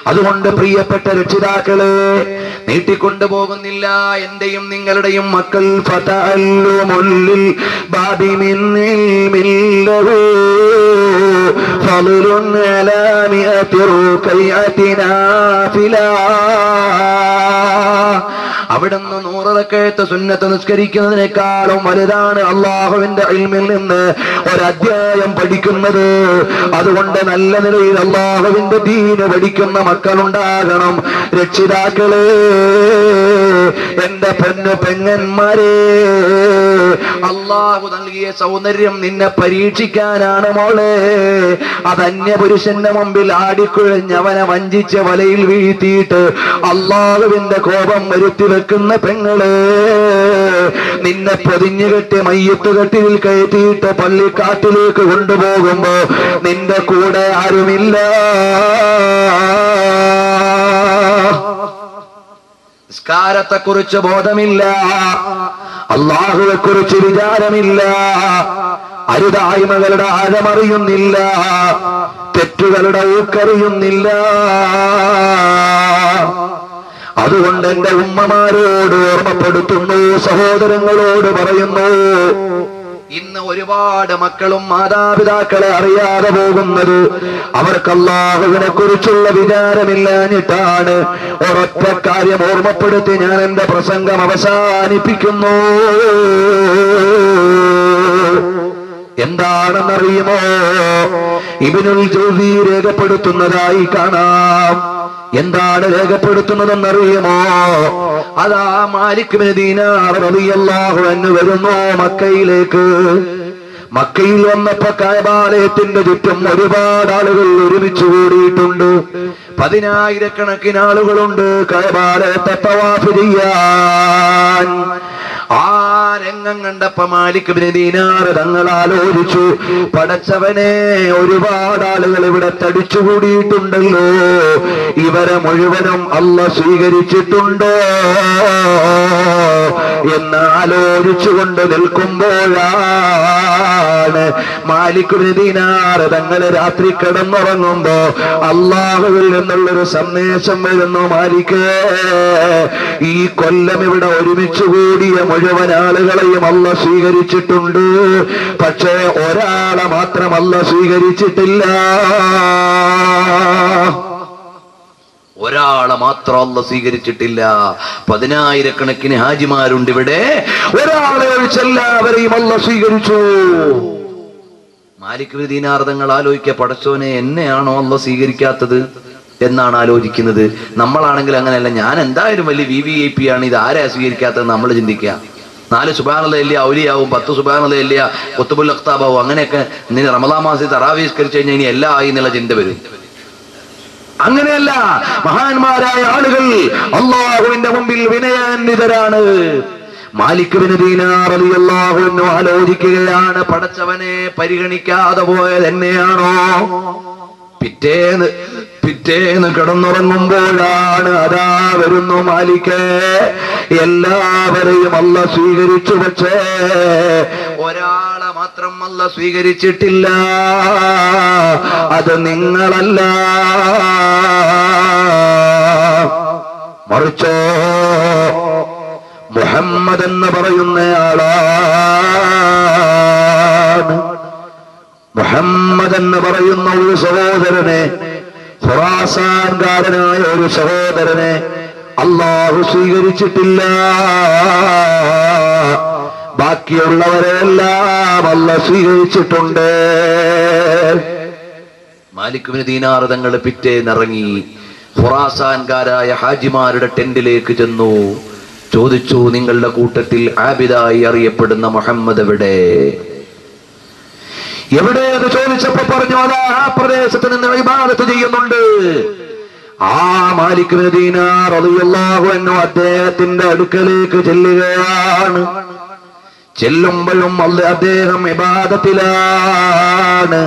അതുകൊണ്ട് പ്രിയപ്പെട്ട രക്ഷിതാക്കളെ, നീട്ടിക്കൊണ്ടു പോകുന്നില്ല. എന്റെയും നിങ്ങളുടെയും മക്കൾ ഫതഅല്ലുമുൽ ബാബി മിൻ ഇൽമില്ലഹു ഫളലുൻ അലാ മിഅതിർ കൈഅതിനാ ഫിലാ. അവിടുന്ന് 100 റക്അത്ത് സുന്നത്ത് നിസ്കരിക്കുന്നതിനേക്കാളും വലുതാണ് അള്ളാഹുവിന്റെ ഇൽമിൽ നിന്ന് ഒരധ്യായം പഠിക്കുന്നത്. അതുകൊണ്ട് നല്ല നിലയിൽ അള്ളാഹുവിന്റെ ദീന് പഠിക്കുന്ന മക്കളുണ്ടാകണം. രക്ഷിതാക്കളെ, എന്റെ പൊന്നു പെങ്ങന്മാരെ, അള്ളാഹു നൽകിയ സൗന്ദര്യം നിന്നെ പരീക്ഷിക്കാനാണ് മോളെ. അത് അന്യപുരുഷന്റെ മുമ്പിൽ ആടിക്കുഴഞ്ഞ് അവനെ വഞ്ചിച്ച് വലയിൽ വീഴ്ത്തിയിട്ട് അള്ളാഹുവിന്റെ കോപം വരുത്തി വെക്കുന്ന പെങ്ങളെ, നിന്നെ പൊതിഞ്ഞു കെട്ടി മയ്യത്തുകെട്ടിൽ കയറ്റിയിട്ട് പള്ളിക്കാട്ടിലേക്ക് കൊണ്ടുപോകുമ്പോ നിന്റെ കൂടെ ആരുമില്ല. നിസ്കാരത്തെ കുറിച്ച് ബോധമില്ല, അള്ളാഹുവെ കുറിച്ച് വിചാരമില്ല, അരുതായ്മകളുടെ ആഴമറിയുന്നില്ല, തെറ്റുകളുടെ ഊക്കറിയുന്നില്ല. അതുകൊണ്ട് എന്റെ ഉമ്മമാരോട് ഓർമ്മപ്പെടുത്തുന്നു, സഹോദരങ്ങളോട് പറയുന്നു, ഇന്ന് ഒരുപാട് മക്കളും മാതാപിതാക്കളെ അറിയാതെ പോകുന്നത് അവർക്ക് അല്ലാഹുവിനെ കുറിച്ചുള്ള വിചാരമില്ലാഞ്ഞിട്ടാണ്. ഒരൊറ്റ കാര്യം ഓർമ്മപ്പെടുത്തി ഞാൻ എന്റെ പ്രസംഗം അവസാനിപ്പിക്കുന്നു. എന്താണെന്നറിയുമോ? ഇബ്നുൽ ജൗസി രേഖപ്പെടുത്തുന്നതായി കാണാം. എന്താണ് രേഖപ്പെടുത്തുന്നതെന്നറിയുമോ? അതാ മാലിക് ഇബ്നു ദീനാർ റളിയല്ലാഹു അൻഹു വരുന്നു മക്കയിലേക്ക്. മക്കയിൽ വന്നപ്പോ കഅബാലയത്തിന്റെ ചുറ്റും ഒരുപാട് ആളുകൾ ഒരുമിച്ച് കൂടിയിട്ടുണ്ട്. 10,000-കണക്കിന് ആളുകളുണ്ട് കഅബാലയത്തെ തവാഫ് ചെയ്യാൻ. ആ രംഗം കണ്ടപ്പോ മാലിക് ഇബ്നു ദീനാർ തങ്ങൾ ആലോചിച്ചു, പടച്ചവനെ, ഒരുപാട് ആളുകൾ ഇവിടെ തടിച്ചുകൂടിയിട്ടുണ്ടല്ലോ, ഇവരെ മുഴുവനും അല്ലാഹ് സ്വീകരിച്ചിട്ടുണ്ടോ എന്ന് ആലോചിച്ചുകൊണ്ട് നിൽക്കുമ്പോഴാണ് മാലിക് ഇബ്നു ദീനാർ തങ്ങൾ രാത്രി കിടന്നുറങ്ങുമ്പോ അല്ലാഹുവിൽ നിന്നുള്ളൊരു സന്ദേശം വരുന്നു. മാലിക്, ഈ കൊല്ലം ഇവിടെ ഒരുമിച്ച് കൂടിയ മുഴുവൻ ആളുകളെയും അല്ലാഹ് സ്വീകരിച്ചിട്ടുണ്ട്, പക്ഷേ ഒരാളെ മാത്രം അല്ലാഹ് സ്വീകരിച്ചിട്ടില്ല. ഒരാളെ മാത്രം അല്ലാഹ് സ്വീകരിച്ചിട്ടില്ല. 10,000-കണക്കിന് ഹാജിമാരുണ്ട് ഇവിടെ, ഒരാളെ ഒഴിച്ച് എല്ലാവരെയും അല്ലാഹ് സ്വീകരിച്ചു. മാലിക് ഇബ്നു ദീനാർ തങ്ങൾ ആലോചിക്കുക, പടച്ചോനെ, എന്നെയാണോ അല്ലാഹ് സ്വീകരിക്കാത്തത് എന്നാണ് ആലോചിക്കുന്നത്. നമ്മളാണെങ്കിൽ അങ്ങനെയല്ല, ഞാൻ എന്തായാലും വലിയ VVIP ആണ്, ഇത് ആരാ സ്വീകരിക്കാത്തത് നമ്മൾ ചിന്തിക്കുക. 4 സുബ്ഹാനല്ലാഹ് ഇല്ല ഔലിയാവും, 10 സുബ്ഹാനല്ലാഹ് ഇല്ല ഖുത്ബുൽ അഖ്താബാവും, അങ്ങനെയൊക്കെ റമളാൻ മാസത്തിൽ തറാവീഹ് നിസ്കരിച്ചു കഴിഞ്ഞാൽ ഇനി എല്ലാം ആയി എന്നുള്ള ചിന്ത വരും. അങ്ങനെയല്ല, മഹാന്മാരായ ആളുകൾ അള്ളാഹുവിന്റെ മുമ്പിൽ വിനയാന്വിതരാണ്. മാലിക് ബിൻ ദീനാർ റളിയല്ലാഹു അൻഹു ആലോചിക്കുകയാണ്, പടച്ചവനെ പരിഗണിക്കാതെ പോയത് എന്നെയാണോ? പിറ്റേന്ന് കിടന്നുറങ്ങുമ്പോഴാണ് അതാ വരുന്നു മാലിക്, എല്ലാവരെയും അല്ലാഹു സ്വീകരിച്ചു, പക്ഷേ ഒരാളെ മാത്രം അല്ലാഹു സ്വീകരിച്ചിട്ടില്ല, അത് നിങ്ങളല്ല, മറിച്ചോ മുഹമ്മദ് എന്ന് പറയുന്നയാളാണ്. മുഹമ്മദ് എന്ന് പറയുന്ന ഒരു സഹോദരനെ, ഖുറാസാൻകാരനായ ഒരു സഹോദരനെ അല്ലാഹു സ്വീകരിച്ചിട്ടില്ല, ബാക്കിയുള്ളവരെല്ലാം അല്ലാഹു സ്വീകരിച്ചിട്ടുണ്ട്. മാലിക് ബിൻ ദീനാർ തങ്ങൾ പിറ്റേന്നിറങ്ങി ഖുറാസാൻകാരായ ഹാജിമാരുടെ ടെന്റിലേക്ക് ചെന്നു. ചോദിച്ചു, നിങ്ങളുടെ കൂട്ടത്തിൽ ആബിദായി അറിയപ്പെടുന്ന മുഹമ്മദ് എവിടെയെന്ന് ചോദിച്ചപ്പോ പറഞ്ഞു, അതാ ആ പ്രദേശത്ത് നിന്ന് ഇബാദത്ത് ചെയ്യുന്നുണ്ട്. ആ മാലിക് ബിൻ ദീനാർ റളിയല്ലാഹു അൻഹു അദ്ദേഹത്തിന്റെ അടുക്കലേക്ക് ചെല്ലുകയാണ്. ചെല്ലുമ്പോഴും അദ്ദേഹം ഇബാദത്തിലാണ്.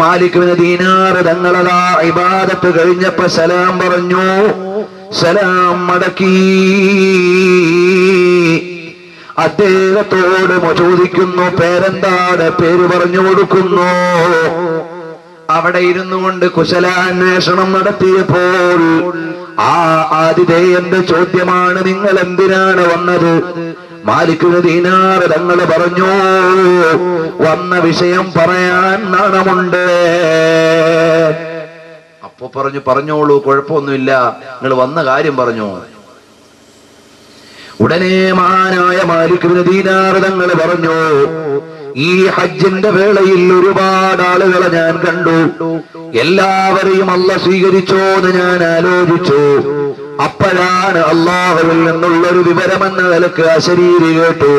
മാലിക് ബിൻ ദീനാർ തങ്ങളതാ ഇബാദത്ത് കഴിഞ്ഞപ്പോ സലാം പറഞ്ഞു. സലാം മടക്കി അദ്ദേഹത്തോട് ചോദിക്കുന്നു, പേരെന്താണ്? പേര് പറഞ്ഞു കൊടുക്കുന്നു. അവിടെ ഇരുന്നു കൊണ്ട് കുശലാന്വേഷണം നടത്തിയപ്പോൾ ആ ആതിഥേയന്റെ ചോദ്യമാണ്, നിങ്ങൾ എന്തിനാണ് വന്നത്? മാലിക് ബിൻ ദീനാർ തങ്ങൾ പറഞ്ഞു, വന്ന വിഷയം പറയാൻ നാണമുണ്ട്. അപ്പൊ പറഞ്ഞോളൂ, കുഴപ്പമൊന്നുമില്ല, നിങ്ങൾ വന്ന കാര്യം പറഞ്ഞു. ഉടനെ മഹാനായ മാലിക് ബിൻ ദീനാർ തങ്ങൾ പറഞ്ഞു, ഈ ഹജ്ജിന്റെ വേളയിൽ ഒരുപാട് ആളുകളെ ഞാൻ കണ്ടു, എല്ലാവരെയും അല്ലാഹു സ്വീകരിച്ചോ എന്ന് ഞാൻ ആലോചിച്ചു. അപ്പോഴാണ് അല്ലാഹുവിൽ നിന്നുള്ളൊരു വിവരമെന്ന നിലക്ക് അശരീരി കേട്ടു,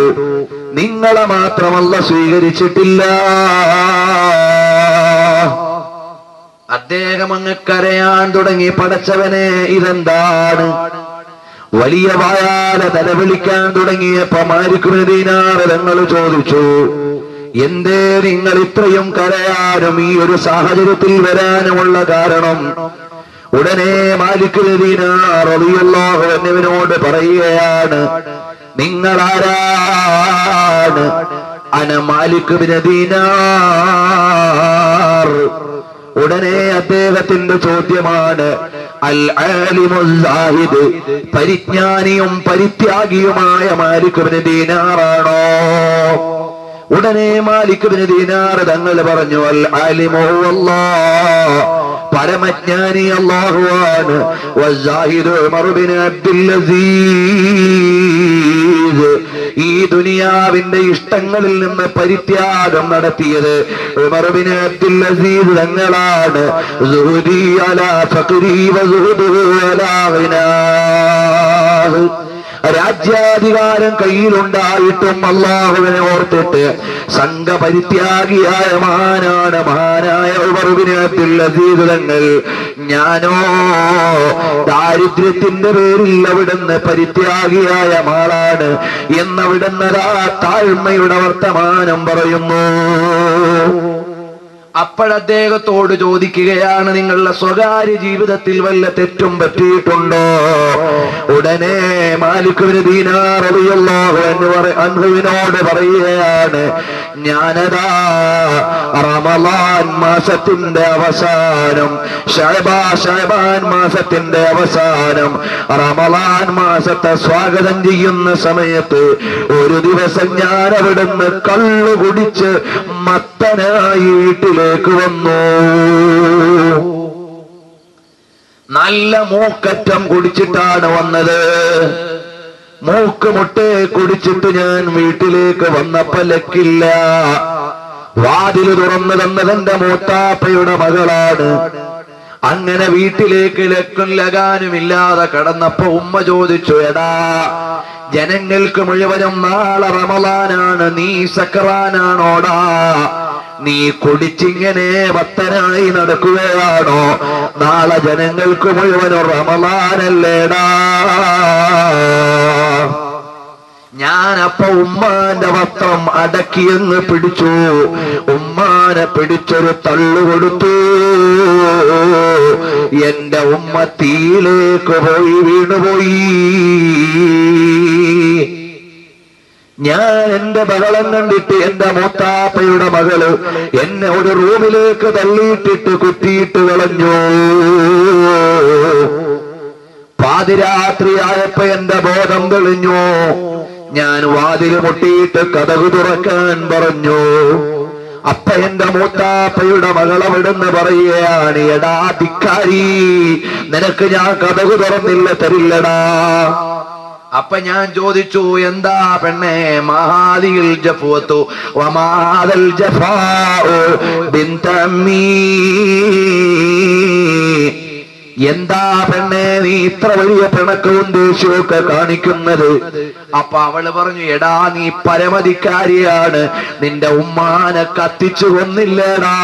നിങ്ങളെ മാത്രം അല്ലാഹു സ്വീകരിച്ചിട്ടില്ല. അദ്ദേഹം അങ്ങ് കരയാൻ തുടങ്ങി, പടച്ചവനെ ഇതെന്താണ്? വലിയ വായാല തലവിളിക്കാൻ തുടങ്ങിയപ്പോ മാലിക് ബിൻ ദീനാർ തങ്ങൾ ചോദിച്ചു, എന്തേ നിങ്ങൾ ഇത്രയും കരയാനും ഈ ഒരു സാഹചര്യത്തിൽ വരാനുമുള്ള കാരണം? ഉടനെ മാലിക് ബിൻ ദീനാർ റളിയല്ലാഹു അൻഹുവിനോട് പറയുകയാണ്, നിങ്ങൾ ആരാണ്? അന മാലിക് ബിൻ ദീനാർ. ഉടനെ അദ്ദേഹത്തിന്റെ ചോദ്യമാണ്, അൽ ആലിമുൽ സാഹിദ്, പരിജ്ഞാനിയും പരിത്യാഗിയുമായ മാലിക് ബിൻ ദീനാറാണോ? ഉടനെ മാലിക് ബിൻ ദീനാർ തങ്ങൾ പറഞ്ഞു, അൽ ആലിമു അല്ലാഹ്, പരമജ്ഞാനി അല്ലാഹുവാണ്. വസ്സാഹിദു ഉമർ ബിൻ അബ്ദുൽ അസീസ്, ഈ ദുനിയാവിന്റെ ഇഷ്ടങ്ങളിൽ നിന്ന് പരിത്യാഗം നടത്തിയത് ഉമർ ബിൻ അബ്ദുൽ അസീസ് തങ്ങളാണ്. സുഹുദി അലാ ഫഖ്രി വസുഹുദു അലാ ഗിനാഹ്. രാജ്യാധികാരം കയ്യിലുണ്ടായിട്ടും അല്ലാഹുവിനെ ഓർത്തിട്ട് സംഘപരിത്യാഗിയായ മഹാനായ ഉമർ ബിൻ അബ്ദുൽ അസീസ് തങ്ങൾ. ഞാനോ ദാരിദ്ര്യത്തിന്റെ പേരിൽ അവിടുന്ന് പരിത്യാഗിയായ ആളാണ് എന്നവിടുന്ന് താഴ്മയുടെ വർത്തമാനം പറയുന്നു. അപ്പോഴദ്ദേഹത്തോട് ചോദിക്കുകയാണ്, നിങ്ങളുടെ സ്വകാര്യ ജീവിതത്തിൽ വല്ല തെറ്റും പറ്റിയിട്ടുണ്ടോ? ഉടനെ മാലിക് ബിൻ ദീനാർ റളിയല്ലാഹു അൻഹുവിനോട് പറയുകയാണ്, ഞാനതാ റമളാൻ മാസത്തിന്റെ അവസാനം, ശഅബാൻ മാസത്തിന്റെ അവസാനം, റമളാൻ മാസത്തെ സ്വാഗതം ചെയ്യുന്ന സമയത്ത് ഒരു ദിവസം ഞാൻ അവിടുന്ന് കള്ളു കുടിച്ച് മത്തനായി വീട്ടിലേക്ക് വന്നു. നല്ല മൂക്കറ്റം കുടിച്ചിട്ടാണ് വന്നത്. മൂക്ക് മുട്ടേ കുടിച്ചിട്ട് ഞാൻ വീട്ടിലേക്ക് വന്നപ്പോ ലക്കില്ല. വാതില് തുറന്നു തന്നത് എന്റെ മൂത്താപ്പയുടെ മകളാണ്. അങ്ങനെ വീട്ടിലേക്ക് ലക്കും ലഗാനും ഇല്ലാതെ കടന്നപ്പോ ഉമ്മ ചോദിച്ചു, എടാ ജനങ്ങൾക്ക് മുഴുവനും നാളെ റമളാനാണ്, നീ സക്രാനാണോടാ? നീ കുടിച്ചിങ്ങനെ ഭക്തനായി നടക്കുകയാണോ? നാളെ ജനങ്ങൾക്ക് മുഴുവനും റമളാനല്ലേടാ. ഞാനപ്പോ ഉമ്മാന്റെ വസ്ത്രം അടക്കിയെന്ന് പിടിച്ചു. ഉമ്മാനെ പിടിച്ചൊരു തള്ളു കൊടുത്തു. എന്റെ ഉമ്മ തീയിലേക്ക് പോയി വീണുപോയി. ഞാൻ എന്റെ ബഹളം കണ്ടിട്ട് എന്റെ മൂത്താപ്പയുടെ മകള് എന്നെ ഒരു റൂമിലേക്ക് തള്ളിയിട്ടിട്ട് കുത്തിയിട്ട് കളഞ്ഞു. പാതിരാത്രിയായപ്പോ എന്റെ ബോധം തെളിഞ്ഞു. ഞാൻ വാതില് മുട്ടിയിട്ട് കതക് തുറക്കാൻ പറഞ്ഞു. അപ്പ എന്റെ മൂത്താപ്പയുടെ മകളവിടുന്ന് പറയുകയാണ്, എടാ ധിക്കാരി, നിനക്ക് ഞാൻ കതക് തുറന്നില്ല തരില്ലടാ. അപ്പൊ ഞാൻ ചോദിച്ചു, എന്താ പെണ്ണേ? മഹാദിൽ ജഫ്വത്തു വമാദൽ ജഫാഉ ബിൻതമ്മീ. എന്താ പെണ്ണേ നീ ഇത്ര വലിയ പിണക്കവും ദേഷ്യമൊക്കെ കാണിക്കുന്നത്? അപ്പൊ അവള് പറഞ്ഞു, എടാ നീ പരമധികാരിയാണ്, നിന്റെ ഉമ്മാനെ കത്തിച്ചു കൊന്നില്ലടാ.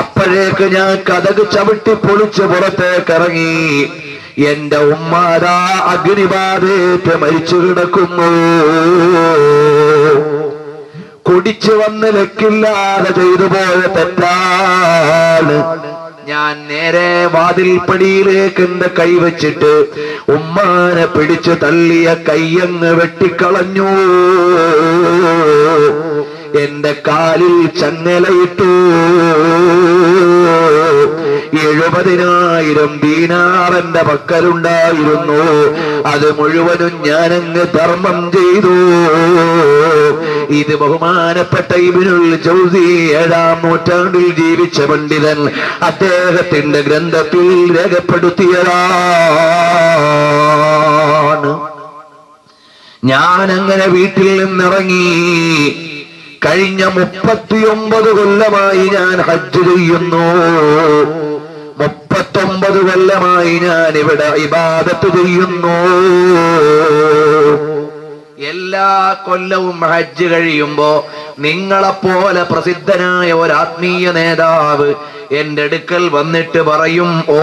അപ്പോഴേക്ക് ഞാൻ കതക് ചവിട്ടി പൊളിച്ച് പുറത്തേക്ക് ഇറങ്ങി. എന്റെ ഉമ്മാതാ അഗ്നിബാധേറ്റ് മരിച്ചു കിടക്കുന്നു. കുടിച്ചു വന്ന് ലക്കില്ലാതെ ചെയ്തു പോയ തെറ്റാണ്. ഞാൻ നേരെ വാതിൽപ്പടിയിലേക്ക് എന്റെ കൈവച്ചിട്ട് ഉമ്മാനെ പിടിച്ചു തള്ളിയ കയ്യങ്ങ് വെട്ടിക്കളഞ്ഞു. എന്റെ കാലിൽ ചങ്ങലയിട്ടു. 70,000 ദീനാർ എന്റെ പക്കലുണ്ടായിരുന്നു. അത് മുഴുവനും ഞാനങ്ങ് ധർമ്മം ചെയ്തു. ഇത് ബഹുമാനപ്പെട്ട ഇബ്നുൽ ജൗസി 7-ാം നൂറ്റാണ്ടിൽ ജീവിച്ച പണ്ഡിതൻ അദ്ദേഹത്തിന്റെ ഗ്രന്ഥത്തിൽ രേഖപ്പെടുത്തിയതാണ്. ഞാനങ്ങനെ വീട്ടിൽ നിന്നിറങ്ങി. കഴിഞ്ഞ 39 കൊല്ലമായി ഞാൻ ഹജ്ജ് ചെയ്യുന്നു. 39 കൊല്ലമായി ഞാൻ ഇവിടെ ഇബാദത്ത് ചെയ്യുന്നു. എല്ലാ കൊല്ലവും ഹജ്ജ് കഴിയുമ്പോ നിങ്ങളെപ്പോലെ പ്രസിദ്ധനായ ഒരു ആത്മീയ നേതാവ് എന്റെ അടുക്കൽ വന്നിട്ട് പറയും, ഓ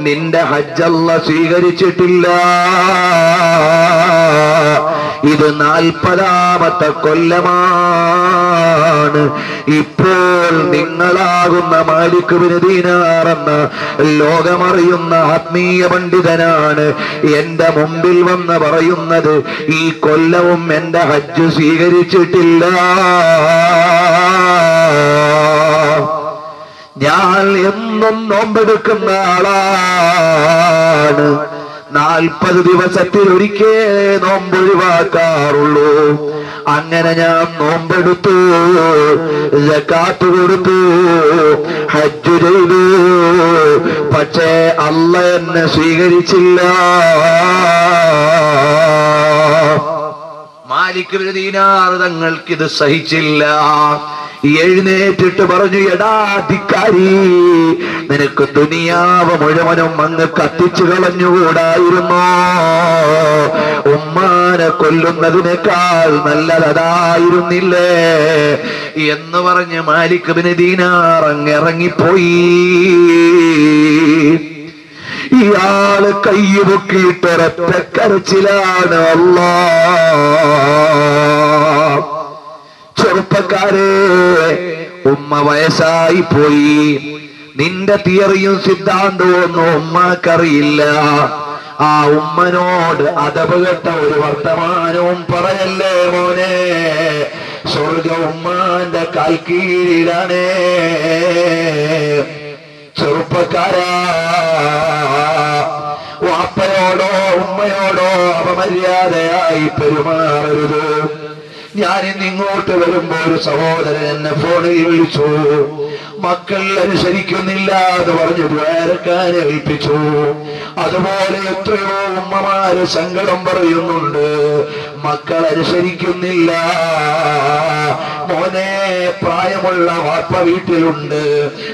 നിന്റെ ഹജ്ജ് അല്ലാഹ് സ്വീകരിച്ചിട്ടില്ല. ഇത് 40-ാമത്തെ കൊല്ലമാണ്. ഇപ്പോൾ നിങ്ങളാകുന്ന മാലിക് ബിൻ ദീനാർ എന്ന ലോകമറിയുന്ന ആത്മീയ പണ്ഡിതനാണ് എന്റെ മുമ്പിൽ വന്ന് പറയുന്നത്, ഈ കൊല്ലവും എന്റെ ഹജ്ജ് സ്വീകരിച്ചിട്ടില്ല. ഞാൻ എന്നും നോമ്പെടുക്കുന്ന ആളാണ്. 40 ദിവസത്തിൽ ഒരിക്കേ നോമ്പൊഴിവാക്കാറുള്ളൂ. അങ്ങനെ ഞാൻ നോമ്പെടുത്തു, സകാത്ത് കൊടുത്തു, ഹജ്ജ് ചെയ്തു. പക്ഷേ അല്ലാഹ് എന്നെ സ്വീകരിച്ചില്ല. മാലിക് ബിൻ ദീനാർ തങ്ങൾക്കിത് സഹിച്ചില്ല. എഴുന്നേറ്റിട്ട് പറഞ്ഞു, എടാ ധിക്കാരി, നിനക്ക് ദുനിയാവ് മുഴുവനും അങ്ങ് കത്തിച്ചു കളഞ്ഞുകൂടായിരുന്നോ? ഉമ്മാനെ കൊല്ലുന്നതിനേക്കാൾ നല്ലതായിരുന്നില്ലേ എന്ന് പറഞ്ഞ് മാലിക് ബിൻ ദീനാർ അങ്ങ് ഇറങ്ങിപ്പോയി. ഇയാള് കയ്യുപൊക്കിയിട്ടൊരൊറ്റ കരച്ചിലാണ്. അല്ലാഹ്, ചെറുപ്പക്കാരെ, ഉമ്മ വയസ്സായി പോയി. നിന്റെ തിയറിയും സിദ്ധാന്തവും ഒന്നും ഉമ്മക്കറിയില്ല. ആ ഉമ്മനോട് അദബുകെട്ട ഒരു വർത്തമാനവും പറയല്ലേ മോനെ. സ്വർഗ ഉമ്മാന്റെ കാൽക്കീഴിലാണ്. ചെറുപ്പക്കാരാ, വാപ്പയോടോ ഉമ്മയോടോ അപമര്യാദയായി പെരുമാറരുത്. ഞാനിന്ന് ഇങ്ങോട്ട് വരുമ്പോ ഒരു സഹോദരൻ എന്നെ ഫോണിൽ വിളിച്ചു. മക്കൾ അനുസരിക്കുന്നില്ല എന്ന് പറഞ്ഞു ദ്വാരക്കാൻ ഏൽപ്പിച്ചു. അതുപോലെ എത്രയോ ഉമ്മമാര് സങ്കടം പറയുന്നുണ്ട്, മക്കൾ അനുസരിക്കുന്നില്ല. മോനെ, പ്രായമുള്ള വാപ്പ വീട്ടിലുണ്ട്.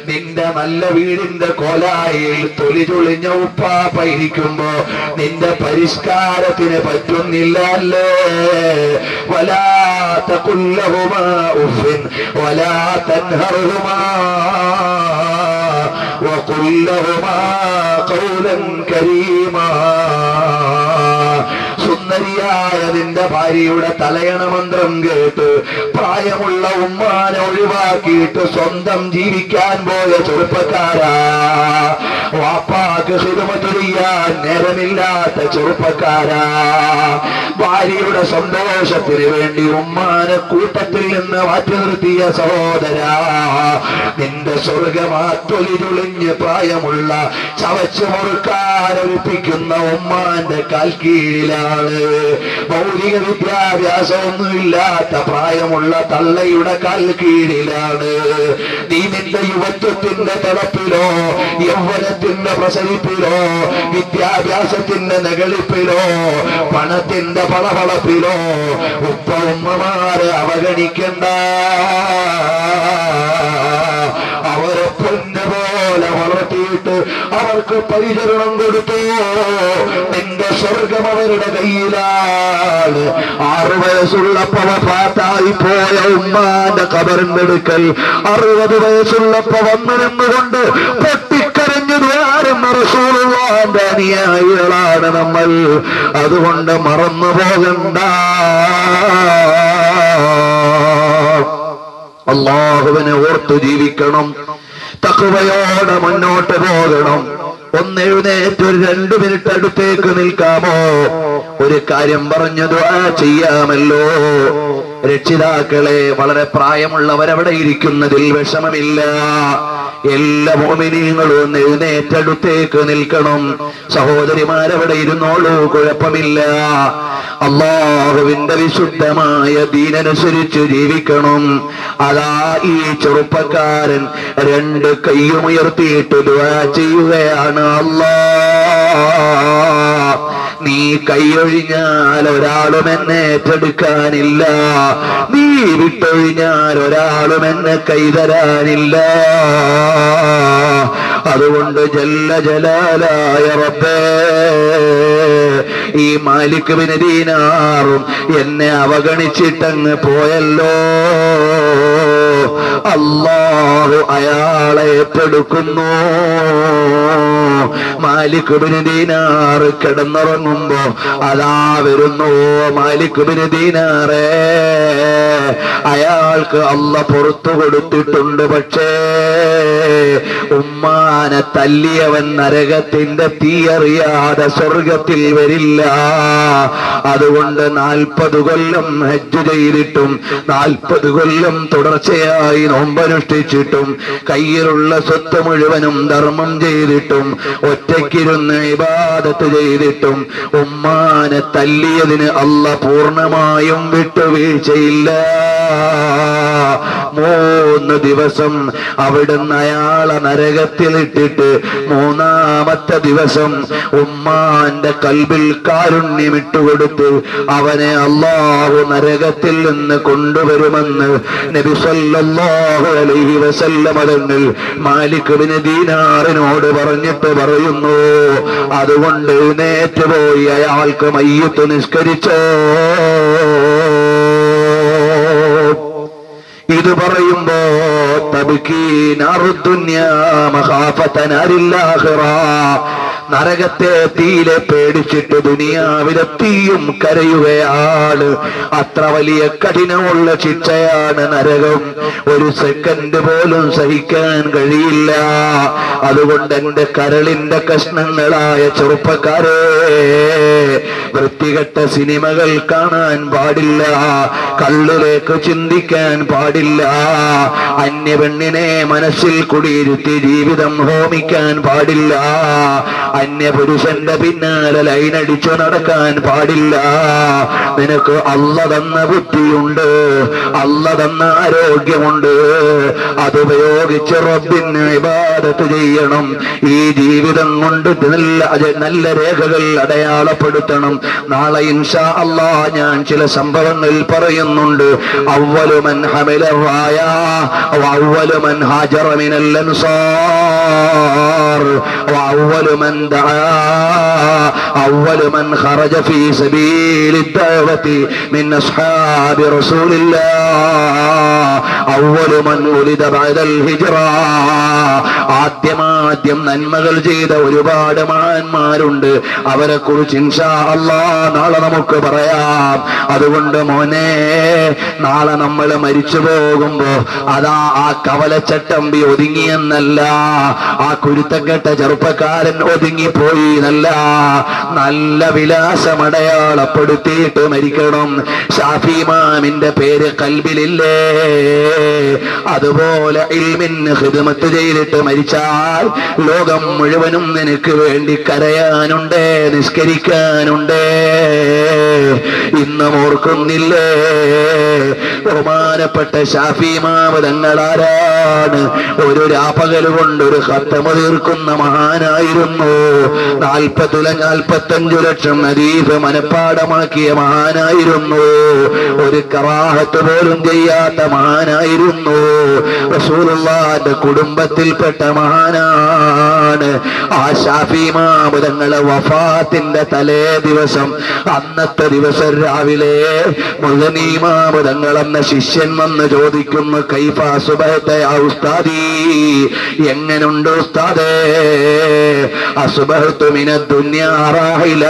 നിന്റെ നല്ല വീടിന്റെ കോലായിൽ തൊലി ചുളിഞ്ഞ ഉപ്പാപ്പ ഇരിക്കുമ്പോ നിന്റെ പരിഷ്കാരത്തിന് പറ്റുന്നില്ല അല്ലേ? വലാ തഖുൽ ലഹുമാ ഉഫ്ഫിൻ വലാ തൻഹർഹുമാ വഖുൽ ലഹുമാ ഖൗലൻ കരീമാ. സുന്ദരിയായ നിന്റെ ഭാര്യയുടെ തലയണ മന്ത്രം കേട്ട് പ്രായമുള്ള ഉമ്മാനെ ഒഴിവാക്കിയിട്ട് സ്വന്തം ജീവിക്കാൻ പോയ ചെറുപ്പക്കാരാ, വാപ്പാക്ക് ഖിദ്മത്ത് ചെയ്യാൻ നേരമില്ലാത്ത ചെറുപ്പക്കാരാ, ഭാര്യയുടെ സന്തോഷത്തിന് വേണ്ടി ഉമ്മാനെ കൂട്ടത്തിൽ നിന്ന് മാറ്റി നിർത്തിയ സഹോദരാ, നിന്റെ സ്വർഗമാത്തൊലി ചുളിഞ്ഞ് പ്രായമുള്ള ചവച്ചു മുറുക്കാൻ ഒലിപ്പിക്കുന്ന ഉമ്മാന്റെ കാൽ കീഴിലാണ്. ഭൗതിക വിദ്യാഭ്യാസമൊന്നുമില്ലാത്ത പ്രായമുള്ള തള്ളയുടെ കാൽ കീഴിലാണ്. നീ നിന്റെ യുവത്വത്തിന്റെ തിളപ്പിലോ യൗവനത്തിന്റെ പ്രസരിപ്പിലോ വിദ്യാഭ്യാസത്തിന്റെ നെകളിപ്പിലോ പണത്തിന്റെ പളപളപ്പിലോ ഉപ്പ ഉമ്മമാരെ അവഗണിക്കണ്ട. അവരെ പൊന്നു പോലെ വളർത്തിയിട്ട് അവർക്ക് പരിചരണം കൊടുത്തു. നിന്റെ സ്വർഗം അവരുടെ കയ്യിലാണ്. 6 വയസ്സുള്ളപ്പോ വഫാത്തായി പോയ ഉമ്മാന്റെ ഖബറിന്റെ അടുക്കൽ 60 വയസ്സുള്ളപ്പോ വന്നു നിന്നുകൊണ്ട് പൊട്ടിക്കരഞ്ഞു ദ്വാരുന്ന റസൂലുള്ളാഹിന്റെ അനുയായികളാണ് നമ്മൾ. അതുകൊണ്ട് മറന്നു പോകണ്ട. അല്ലാഹുവിനെ ഓർത്തു ജീവിക്കണം. തഖ്വയോടെ മുന്നോട്ട് പോകണം. ഒന്ന് എഴുന്നേറ്റ് ഒരു 2 മിനിറ്റ് അടുത്തേക്ക് നിൽക്കാമോ? ഒരു കാര്യം പറഞ്ഞു ദുആ ചെയ്യാമല്ലോ. രക്ഷിതാക്കളെ, വളരെ പ്രായമുള്ളവരവിടെ ഇരിക്കുന്നതിൽ വിഷമമില്ല. എല്ലാ മുഅ്മിനീങ്ങളും ഒന്ന് എഴുന്നേറ്റടുത്തേക്ക് നിൽക്കണം. സഹോദരിമാരവിടെ ഇരുന്നോളൂ, കുഴപ്പമില്ല. അല്ലാഹുവിന്റെ വിശുദ്ധമായ ദീനനുസരിച്ച് ജീവിക്കണം. അതാ ഈ ചെറുപ്പക്കാരൻ 2 കൈയും ഉയർത്തിയിട്ട് ദുആ ചെയ്യുകയാണ്. അല്ലാഹ്, നീ കൈയൊഴിഞ്ഞാൽ ഒരാളും എന്നെ ഏറ്റെടുക്കാനില്ല. നീ വിട്ടൊഴിഞ്ഞാൽ ഒരാളും എന്നെ കൈതരാനില്ല. അതുകൊണ്ട് ജല്ല ജലാലായ റബ്ബേ, ഈ മാലിക് ബിൻ ദീനാറും എന്നെ അവഗണിച്ചിട്ടങ്ങ് പോയല്ലോ. അല്ലാഹു അയാളെ ഏറ്റെടുക്കുന്നു. മാലിക് ബിൻ ദീനാർ കിടന്നുറങ്ങുമ്പോ അതാ വരുന്നു മാലിക് ബിൻ ദീനാറേ, അയാൾക്ക് അല്ലാഹ് പുറത്തു കൊടുത്തിട്ടുണ്ട്. പക്ഷേ ഉമ്മാനെ തല്ലിയവൻ നരകത്തിന്റെ തീയറിയാതെ സ്വർഗത്തിൽ വരില്ല. അതുകൊണ്ട് 40 കൊല്ലം ഹജ്ജ് ചെയ്തിട്ടും 40 കൊല്ലം തുടർച്ചയായി നോമ്പനുഷ്ഠിച്ചിട്ടും കയ്യിലുള്ള സ്വത്ത് മുഴുവനും ധർമ്മം ചെയ്തിട്ടും ഒറ്റയ്ക്കിരുന്ന് ഇബാദത്ത് ചെയ്തിട്ടും ഉമ്മാനെ തല്ലിയതിന് അല്ലാഹ് പൂർണ്ണമായും വിട്ടുവീഴ്ചയില്ല. 3 ദിവസം അവിടുന്ന് അയാളെ നരകത്തിലിട്ടിട്ട് 3-ാമത്തെ ദിവസം ഉമ്മാന്റെ കൽബിൽ കാരുണ്യമിട്ടുകൊടുത്ത് അവനെ അല്ലാഹു നരകത്തിൽ നിന്ന് കൊണ്ടുവരുമെന്ന് നബി സല്ലല്ലാഹു അലൈഹി വസല്ലം തങ്ങൾ മാലിക് ബിൻ ദീനാറിനോട് പറഞ്ഞിട്ട് പറയുന്നു. അതുകൊണ്ട് എഴുന്നേറ്റ് പോയി അയാൾക്ക് മയ്യിത്ത് നിസ്കരിച്ചോ. ഇത് പറയുമ്പോ തബ്കീ നാറുദ്ദുന്യാ മഖാഫതൻ അരില്ലാഖിറ, നരകത്തെ തീയിലെ പേടിച്ചിട്ട് ദുനിയാവിലെ തീയും കരയുകയാണ്. അത്ര വലിയ കഠിനമുള്ള ശിക്ഷയാണ് നരകം. 1 സെക്കൻഡ് പോലും സഹിക്കാൻ കഴിയില്ല. അതുകൊണ്ട് എന്റെ കരളിന്റെ കഷ്ണങ്ങളായ ചെറുപ്പക്കാരെ, വൃത്തികെട്ട സിനിമകൾ കാണാൻ പാടില്ല, കള്ളിലേക്ക് ചിന്തിക്കാൻ പാടില്ല, അന്യ പെണ്ണിനെ മനസ്സിൽ കുടിയിരുത്തി ജീവിതം ഹോമിക്കാൻ പാടില്ല, അന്യപുരുഷന്റെ പിന്നാലെ ലൈനടിച്ചു നടക്കാൻ പാടില്ല. നിനക്ക് അള്ള തന്ന ബുദ്ധിയുണ്ട്, അള്ള തന്ന ആരോഗ്യമുണ്ട്, അതുപയോഗിച്ച് റബ്ബിന് ഇബാദത്ത് ചെയ്യണം. ഈ ജീവിതം കൊണ്ട് നല്ല രേഖകൾ അടയാളപ്പെടുത്തണം. നാളെ ഇൻഷാ അല്ലാഹ് ഞാൻ ചില സംഭവങ്ങൾ പറയുന്നുണ്ട്. അവ്വലു മൻ ഹമില റായ വഅവ്വലു മൻ ഹാജറ മിനൽ അൻസാർ വഅവ്വലു മൻ ദആ അവ്വലു മൻ ഖറജ ഫീ സബീലിദ് ദഅവതി മിൻ അസ്ഹാബി റസൂലില്ലാഹ് അവ്വലു മൻ ഉലിദ ബഅദൽ ഹിജ്റ. ആദ്യം നന്മകൾ ചെയ്ത ഒരുപാട് മഹാന്മാരുണ്ട്. അവരെ കുറിച്ച് ഇൻഷാ അല്ലാഹ് നാളെ നമുക്ക് പറയാം. അതുകൊണ്ട് മോനെ, നാളെ നമ്മൾ മരിച്ചു പോകുമ്പോ അതാ ആ കവലച്ചട്ടമ്പി ഒതുങ്ങിയെന്നല്ല, ആ കുരുത്തക്കെട്ട ചെറുപ്പക്കാരൻ ഒതുങ്ങിപ്പോയി എന്നല്ല, നല്ല വിലാസമടയാളപ്പെടുത്തിയിട്ട് മരിക്കണം. ഷാഫി ഇമാമിന്റെ പേര് കൽബിലില്ലേ? അതുപോലെ ഇൽമിന് ഖിദ്മത്ത് ചെയ്തിട്ട് മരിച്ചാൽ ലോകം മുഴുവനും നിനക്ക് വേണ്ടി കരയാനുണ്ട്, നിസ്കരിക്കാനുണ്ട്. ഇന്നും ഓർക്കുന്നില്ലേ ബഹുമാനപ്പെട്ട ഷാഫി ഇമാം തങ്ങൾ ആരാണ്? ഒരു രാപ്പകല് കൊണ്ട് ഒരു ഖത്മ തീർക്കുന്ന മഹാനായിരുന്നു. 45 ലക്ഷം ഹദീസ് മനപ്പാഠമാക്കിയ മഹാനായിരുന്നു. ഒരു കറാഹത്ത് പോലും ചെയ്യാത്ത മഹാനായിരുന്നു. റസൂലുള്ളാഹിന്റെ കുടുംബത്തിൽപ്പെട്ട മഹാനാണ്. ആ ഷാഫി ഇമാം തങ്ങളെ വഫാത്തിന്റെ തലേ ദിവസം, അന്നത്തെ ദിവസം രാവിലെ മുഅ്മിനീ ഇമാം തങ്ങൾ എന്ന ശിഷ്യൻ വന്ന് ചോദിക്കുന്നു, കൈഫ അസ്ബഹത യാ ഉസ്താദി, എങ്ങനുണ്ട് ഉസ്താദേ? അസ്ബഹതു മിനദ് ദുനിയാ റാഹില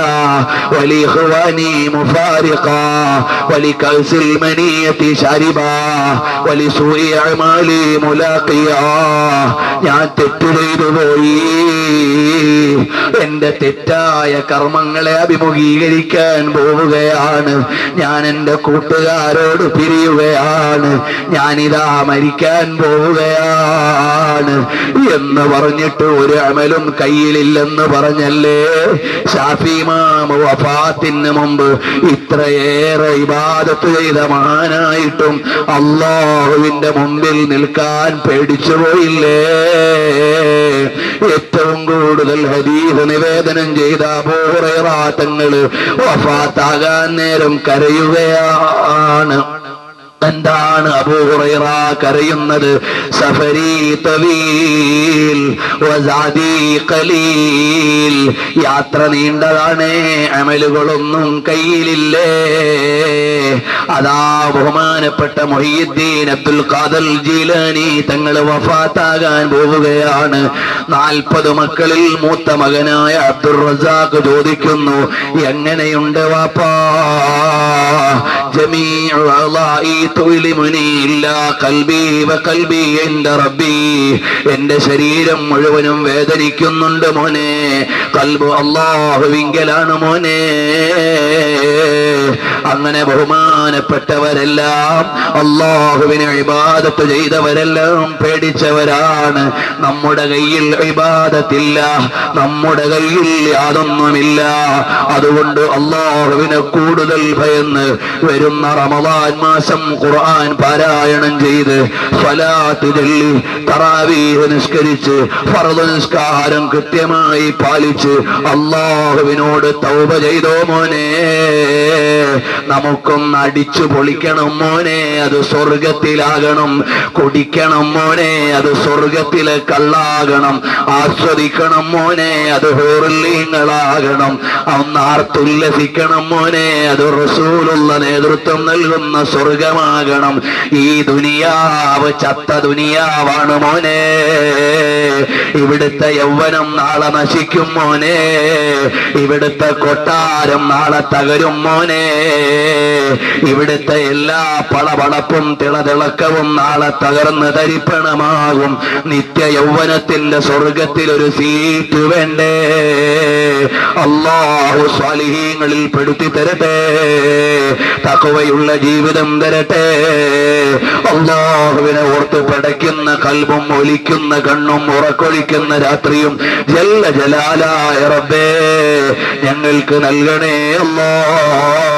വലി ഇഖ്വാനി മുഫാരിഖ വലി കൽസിൽ മനിയതി ശരിബ വലി സൂഇ അമാലി മുലാഖിയ. ഞാൻ തെറ്റ് ചെയ്തു പോയി, എന്റെ തെറ്റായ കർമ്മങ്ങളെ അഭിമുഖീകരിക്കാൻ പോവുകയാണ്. ഞാൻ എന്റെ കൂട്ടുകാരോട് പിരിയുകയാണ്. ഞാനിതാ മരിക്കാൻ പോവുകയാണ് എന്ന് പറഞ്ഞിട്ട് ഒരു അമലും കയ്യിലില്ലെന്ന് പറഞ്ഞല്ലേ ഷാഫി ഇമാം വഫാത്തിന് മുമ്പ് ഇത്രയേറെ ഇബാദത്ത് ചെയ്ത മഹാനായിട്ടും അല്ലാഹുവിന്റെ മുമ്പിൽ നിൽക്കാൻ പേടിച്ചു പോയില്ലേ? ഏറ്റവും കൂടുതൽ ഹദീസ് നിവേദനം ചെയ്ത അബൂ ഹുറൈറ തങ്ങൾ വഫാത്താകാൻ നേരം കരയുകയാണ്. എന്താണ് അബൂ ഹുറൈറ കരയുന്നത്? സഫരി തവീൽ വസാദി ഖലീൽ, യാത്ര നീണ്ടതാണ്, അമലുകളൊന്നും കയ്യിലില്ലേ? അതാ ബഹുമാനപ്പെട്ട മുഹയ്യിദ്ദീൻ അബ്ദുൽ ഖാദിർ ജീലാനി തങ്ങൾ വഫാത്താകാൻ പോവുകയാണ്. 40 മക്കളിൽ മൂത്ത മകനായ അബ്ദുർ റസാഖ് ചോദിക്കുന്നു, എങ്ങനെയുണ്ട് വാപ്പാ? ജമീഉ അളാഇ തുലിമുനി ഇല്ലാ ഖൽബി വഖൽബി ഇൻദ റബ്ബി. എന്റെ ശരീരം മുഴുവനും വേദനിക്കുന്നുണ്ട് മോനെ, ഖൽബ് അല്ലാഹുവിങ്കലാണ് മോനെ. അങ്ങനെ ബഹുമാനപ്പെട്ടവരെല്ലാം അല്ലാഹുവിനെ ഇബാദത്ത് ചെയ്തവരെല്ലാം പേടിച്ചവരാണ്. നമ്മുടെ കയ്യിൽ ഇബാദത്തില്ല, നമ്മുടെ കയ്യിൽ യാതൊന്നുമില്ല. അതുകൊണ്ട് അല്ലാഹുവിനെ കൂടുതൽ ഭയന്ന് വരുന്ന റമളാൻ മാസം ഖുർആൻ പാരായണം ചെയ്ത് സ്വലാത്ത് ചൊല്ലി തറാവീഹ് നിസ്കരിച്ച് ഫർദ് നിസ്കാരം കൃത്യമായി പാലിച്ച് അല്ലാഹുവിനോട് തൗബ ചെയ്തോ മോനെ. നമുക്കൊന്ന് അടിച്ചു പൊളിക്കണം മോനെ, അത് സ്വർഗത്തിലാകണം. കുടിക്കണം മോനെ, അത് സ്വർഗത്തിലെ കള്ളാകണം. ആസ്വദിക്കണം മോനെ, അത് ഹൂറുല്ലീങ്ങളാകണം. ഒന്ന് ആർത്തുല്ലസിക്കണം മോനെ, അത് റസൂലുള്ള നേതൃത്വം നൽകുന്ന സ്വർഗമാകണം. ഈ ദുനിയാവ് ചത്ത ദുനിയാവാണ് മോനെ. ഇവിടുത്തെ യൗവനം നാളെ നശിക്കും മോനെ. ഇവിടുത്തെ കൊട്ടാരം നാളെ തകരും മോനെ. ഇവിടുത്തെ എല്ലാ പളപളപ്പും തിളതിളക്കവും നാളെ തകർന്ന് തരിപ്പണമാകും. നിത്യ യൗവനത്തിന്റെ സ്വർഗത്തിൽ ഒരു സീറ്റ് വേണ്ടേ? അല്ലാഹു സ്വാലിഹീങ്ങളിൽ പെടുത്തി തരട്ടെ, തഖ്വയുള്ള ജീവിതം തരട്ടെ. അല്ലാഹുവിനെ ഓർത്ത് പടയ്ക്കുന്ന കൽബും ഒലിക്കുന്ന കണ്ണും ഉറക്കൊഴിക്കുന്ന രാത്രിയും ജല്ല ജലാലായ റബ്ബേ ഞങ്ങൾക്ക് നൽകണേ അല്ലാഹ്.